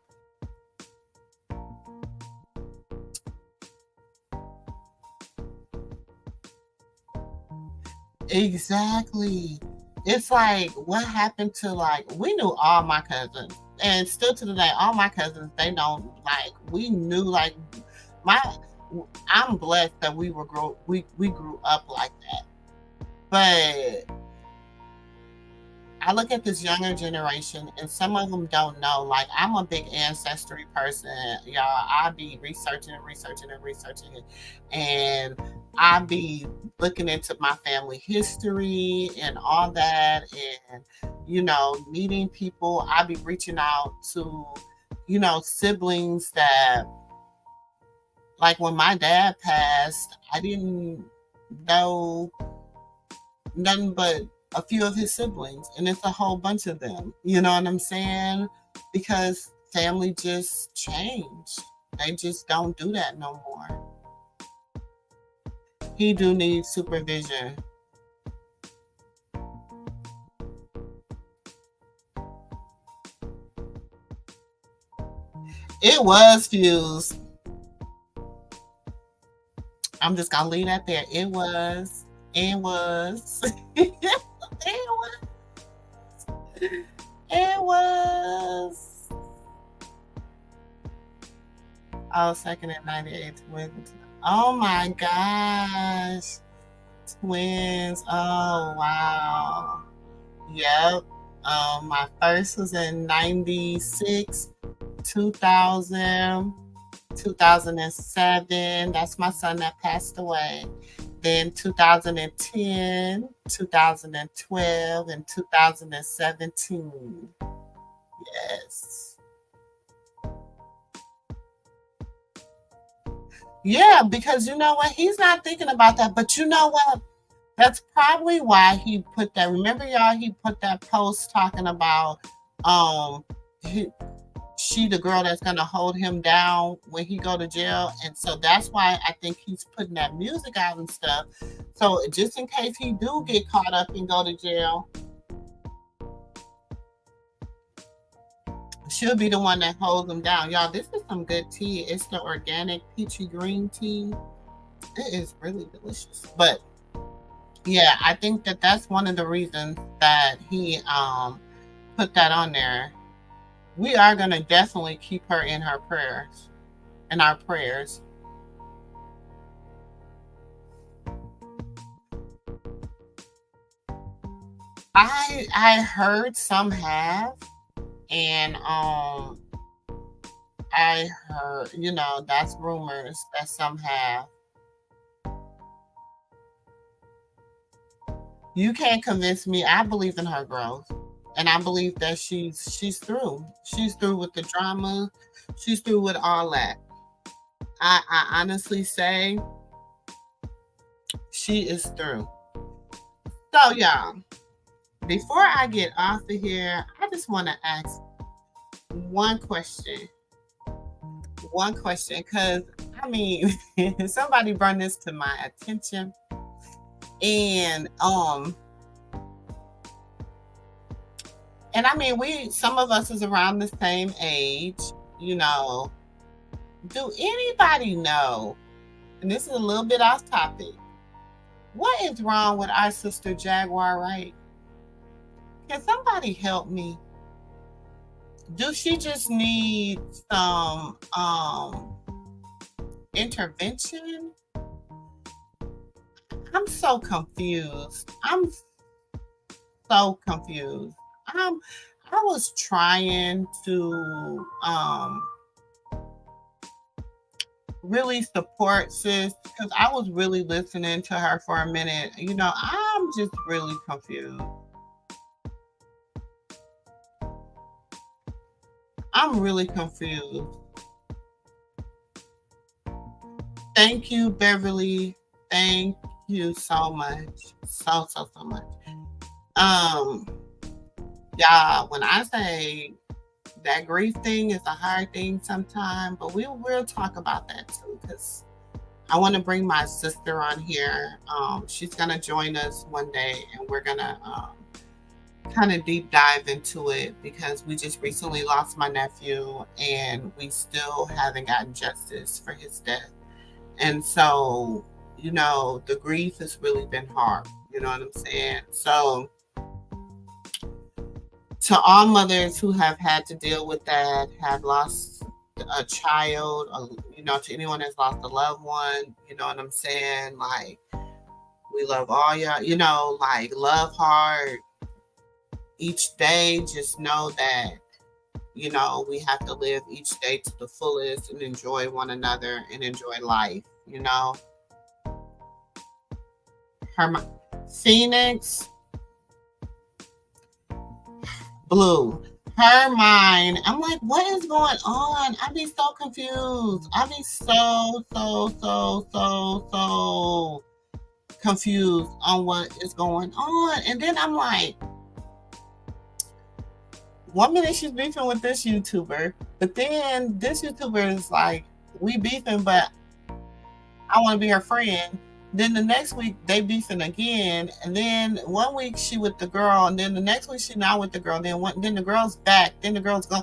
A: Exactly. It's like, what happened to, like, we knew all my cousins, and still to the day, all my cousins, they don't, like, we knew, like, my, I'm blessed that we grew up like that. But I look at this younger generation, and some of them don't know. Like, I'm a big ancestry person, y'all. I be researching and researching and researching it, and I be looking into my family history and all that, and you know, meeting people. I be reaching out to, you know, siblings that, like, when my dad passed, I didn't know nothing but a few of his siblings, and it's a whole bunch of them. You know what I'm saying? Because family just changed. They just don't do that no more. He do need supervision. It was fused. I'm just gonna leave that there. It was. It was. It was. It was. Oh, second at 98 twins. Oh my gosh. Twins. Oh wow. Yep. My first was in 96, 2000, 2007. That's my son that passed away. Then 2010, 2012, and 2017. Yes. Yeah, because you know what? He's not thinking about that. But you know what? That's probably why he put that. Remember, y'all, he put that post talking about she the girl that's gonna hold him down when he go to jail. And so that's why I think he's putting that music out and stuff. So just in case he do get caught up and go to jail, she'll be the one that holds him down. Y'all, this is some good tea. It's the organic peachy green tea. It is really delicious. But yeah, I think that that's one of the reasons that he put that on there. We are going to definitely keep her in her prayers, in our prayers. I heard some have, and I heard, you know, that's rumors that some have. You can't convince me. I believe in her growth. And I believe that she's through. She's through with the drama. She's through with all that. I honestly say she is through. So y'all, before I get off of here, I just want to ask one question. One question, because I mean, somebody brought this to my attention. And I mean, some of us is around the same age, you know. Do anybody know, and this is a little bit off topic, What is wrong with our sister Jaguar, right? Can somebody help me? Do she just need some intervention? I'm so confused. I'm so confused. I was trying to really support sis because I was really listening to her for a minute. You know, I'm just really confused. I'm really confused. Thank you, Beverly. Thank you so much. So much. Yeah, when I say that grief thing is a hard thing sometimes, but we will talk about that too, because I want to bring my sister on here. She's gonna join us one day, and we're gonna kind of deep dive into it because we just recently lost my nephew, and we still haven't gotten justice for his death. And so, you know, the grief has really been hard. You know what I'm saying? So, to all mothers who have had to deal with that, have lost a child, or, you know, to anyone that's lost a loved one, you know what I'm saying? Like, we love all y'all, you know, like, love hard each day. Just know that, you know, we have to live each day to the fullest and enjoy one another and enjoy life, you know? Phoenix, Blue. Her mind. I'm like, what is going on? I be so confused. I be so confused on what is going on. And then I'm like, one minute she's beefing with this YouTuber, but then this YouTuber is like, we beefing, but I want to be her friend. Then the next week they beefing again, and then one week she with the girl, and then the next week she not with the girl. Then the girl's back. Then the girl's gone.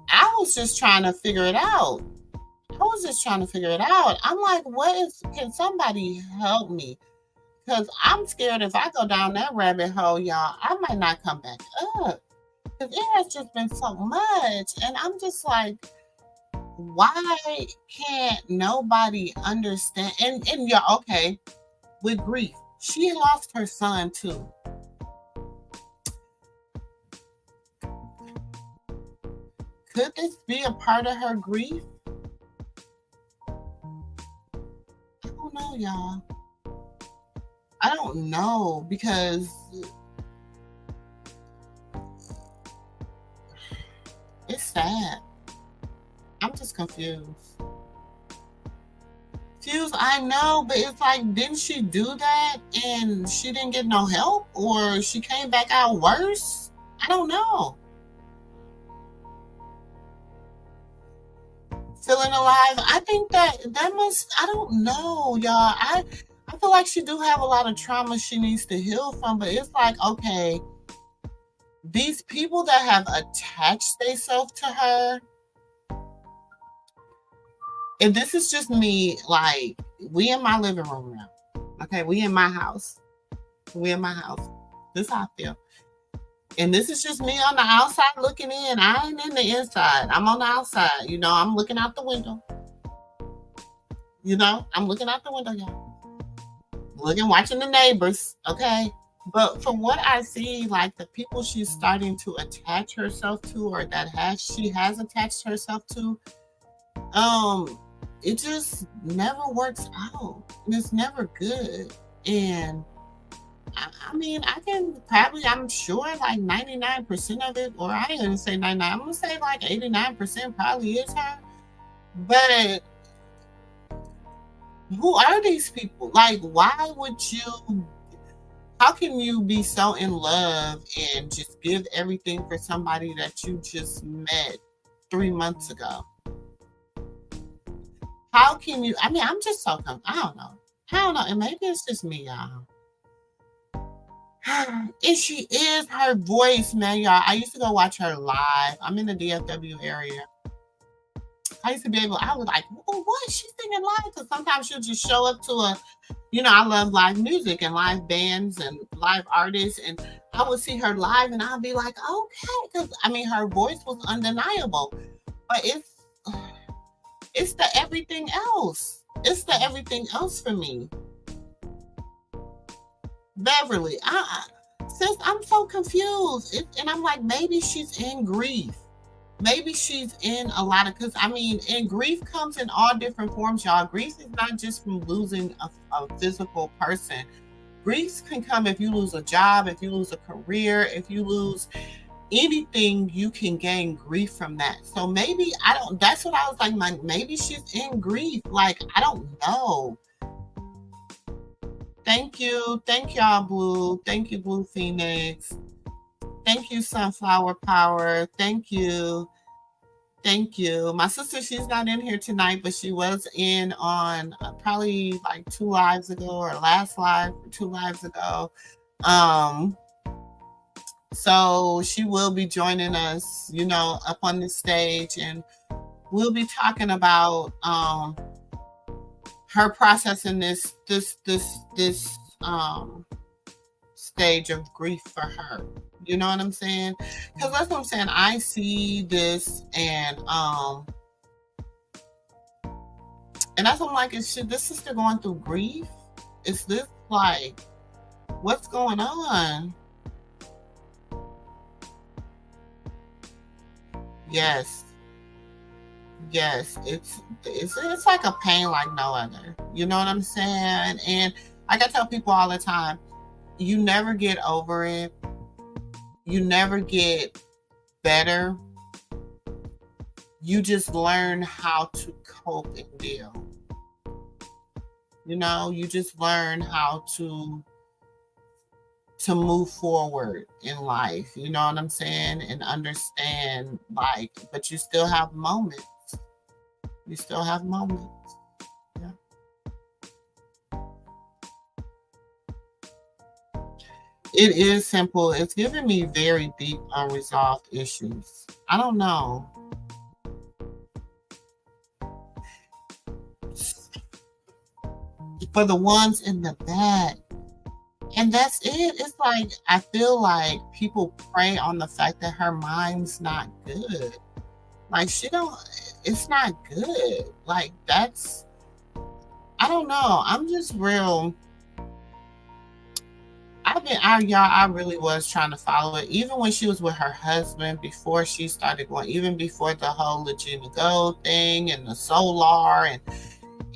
A: I was just trying to figure it out. I'm like, can somebody help me? Because I'm scared if I go down that rabbit hole, y'all, I might not come back up. Because it has just been so much. And I'm just like, why can't nobody understand? And yeah, okay, with grief, she lost her son too. Could this be a part of her grief? I don't know, y'all. I don't know, because it's sad. I'm just confused. Fuse, I know, but it's like, didn't she do that and she didn't get no help, or she came back out worse? I don't know. Feeling alive, I think that must, I don't know, y'all. I feel like she do have a lot of trauma she needs to heal from, but it's like, okay, these people that have attached themselves to her, and this is just me, like, we in my living room now. Okay, we in my house. This is how I feel. And this is just me on the outside looking in. I ain't in the inside. I'm on the outside. You know, I'm looking out the window. I'm looking out the window, y'all. Watching the neighbors, okay? But from what I see, like, the people she's starting to attach herself to, or that she has attached herself to, it just never works out. And it's never good. And I mean, I'm sure like 99% of it, or I ain't gonna say 99, I'm gonna say like 89% probably is her. But who are these people? Like, how can you be so in love and just give everything for somebody that you just met 3 months ago? How can you? I mean, I'm just so confused. I don't know. And maybe it's just me, y'all. She is her voice, man, y'all. I used to go watch her live. I'm in the DFW area. I used to be able, I was like, oh, what? She's singing live? Because sometimes she'll just show up to a, I love live music and live bands and live artists. And I would see her live and I'd be like, okay. Because, her voice was undeniable. But it's the everything else. It's the everything else for me. Beverly, sis, I'm so confused. And I'm like, maybe she's in grief. Maybe she's in a lot of, because and grief comes in all different forms, y'all. Grief is not just from losing a physical person. Grief can come if you lose a job, if you lose a career, if you lose anything, you can gain grief from that. So maybe, that's what I was like, maybe she's in grief. Like, I don't know. Thank you. Thank y'all, Blue. Thank you, Blue Phoenix. Thank you, Sunflower Power. Thank you. Thank you. My sister, she's not in here tonight, but she was in on probably like 2 lives ago, or last live 2 lives ago. So she will be joining us, up on the stage, and we'll be talking about her process in this stage of grief for her. You know what I'm saying? Because that's what I'm saying. I see this and that's what I'm like, is this sister going through grief? Is this like, what's going on? Yes. It's like a pain like no other. You know what I'm saying? And like I tell people all the time, you never get over it. You never get better. You just learn how to cope and deal. You just learn how to move forward in life. You know what I'm saying? And understand, but you still have moments. You still have moments. Yeah. It is simple. It's giving me very deep unresolved issues. I don't know. For the ones in the back. And that's it. It's like, I feel like people prey on the fact that her mind's not good. Like, it's not good. Like, I don't know. I'm just real. I really was trying to follow it. Even when she was with her husband, before she started going, even before the whole Legina Gold thing and the Solar,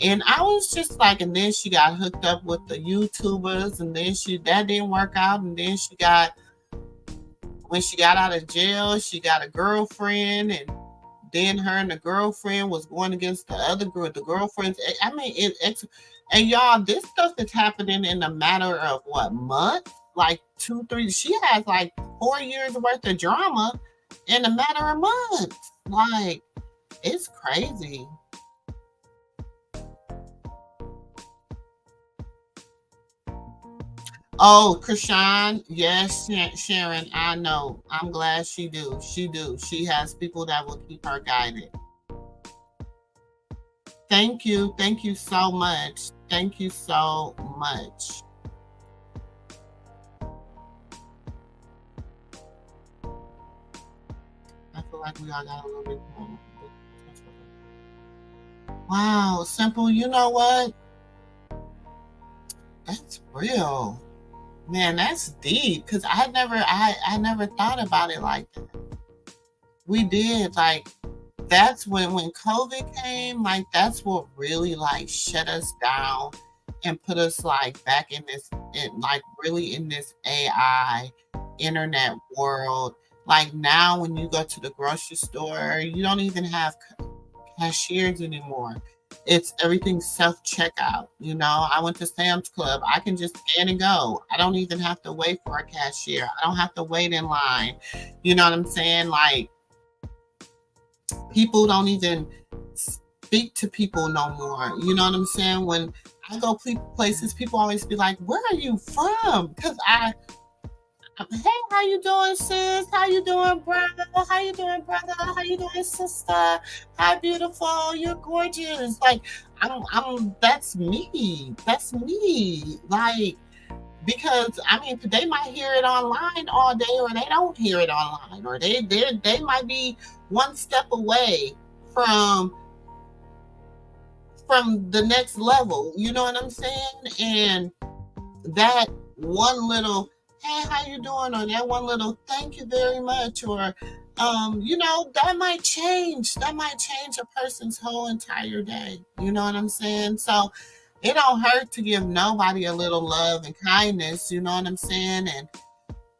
A: and I was just like, and then she got hooked up with the YouTubers, and then that didn't work out, and then when she got out of jail, she got a girlfriend, and then her and the girlfriend was going against the other girl. The girlfriends, and y'all, this stuff is happening in a matter of what, months? Like 2, 3. She has like 4 years worth of drama in a matter of months. Like, it's crazy. Oh, Chrisean, yes, Sharon, I know. I'm glad she do. She has people that will keep her guided. Thank you so much. Thank you so much. I feel like we all got a little bit more. Wow, Simple, you know what? That's real. Man, that's deep, because I never thought about it like that. We did, like, that's when COVID came, like, that's what really, like, shut us down and put us, like, back in this AI internet world. Like, now when you go to the grocery store, you don't even have cashiers anymore. It's everything self-checkout. I went to Sam's Club. I can just scan and go. I don't even have to wait for a cashier. I don't have to wait in line. You know what I'm saying? Like, people don't even speak to people no more. You know what I'm saying? When I go places, people always be like, where are you from? Because Hey, how you doing, sis? How you doing, brother? How you doing, brother? How you doing, sister? Hi, beautiful. You're gorgeous. Like, that's me. That's me. Like, because I mean, they might hear it online all day, or they don't hear it online, or they might be one step away from the next level. You know what I'm saying? And that one little hey, how you doing, or that one little thank you very much, or you know, that might change a person's whole entire day. You know what I'm saying? So it don't hurt to give nobody a little love and kindness. You know what I'm saying?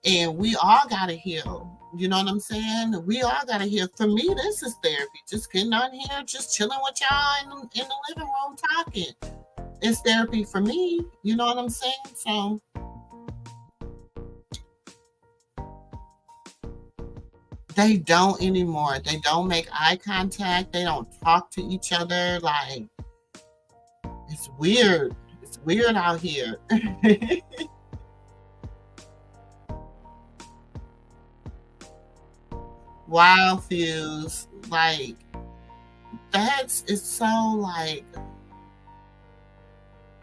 A: And we all gotta heal. You know what I'm saying? We all gotta heal. For me, this is therapy. Just getting on here, just chilling with y'all in the living room talking. It's therapy for me. You know what I'm saying? So they don't anymore. They don't make eye contact. They don't talk to each other. Like, it's weird. It's weird out here. Wild Fuse. Like, it's so like,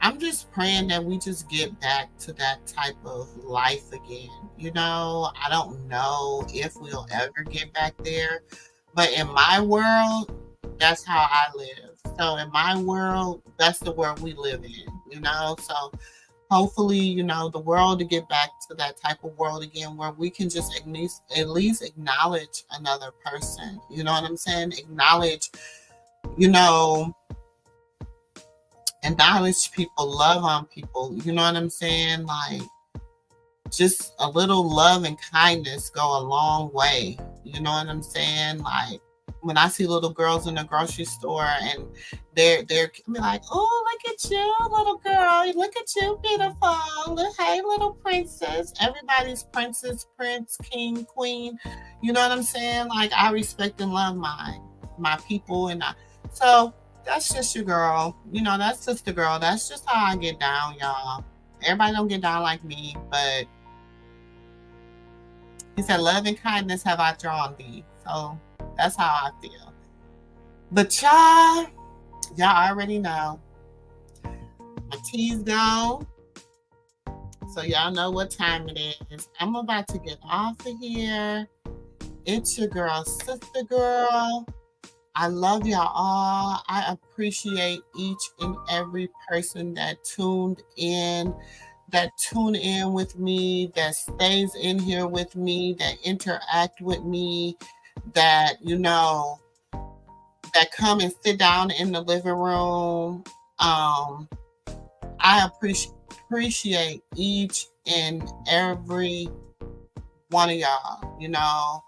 A: I'm just praying that we just get back to that type of life again. You know, I don't know if we'll ever get back there, but in my world, that's how I live. So in my world, that's the world we live in, you know? So hopefully, you know, the world to get back to that type of world again where we can just at least acknowledge another person. You know what I'm saying? You know, acknowledge people, love on people. You know what I'm saying? Like, just a little love and kindness go a long way. You know what I'm saying? Like, when I see little girls in the grocery store and they're be like, oh, look at you, little girl. Look at you, beautiful. Hey, little princess. Everybody's princess, prince, king, queen. You know what I'm saying? Like, I respect and love my people. So that's just your girl. You know, that's just the girl. That's just how I get down, y'all. Everybody don't get down like me, but he said, love and kindness have I drawn thee. So that's how I feel. But y'all already know. My tea's gone. So y'all know what time it is. I'm about to get off of here. It's your girl, sister girl. I love y'all all. I appreciate each and every person that tuned in with me, that stays in here with me, that interact with me, that, you know, that come and sit down in the living room. I appreciate each and every one of y'all. You know,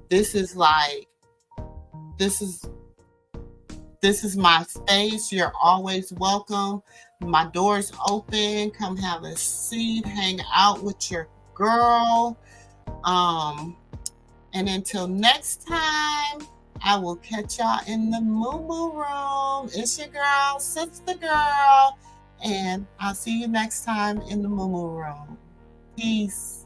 A: this is my space. You're always welcome. My door's open. Come have a seat, hang out with your girl. And until next time, I will catch y'all in the MooMoo room. It's your girl, sister girl. And I'll see you next time in the MooMoo room. Peace.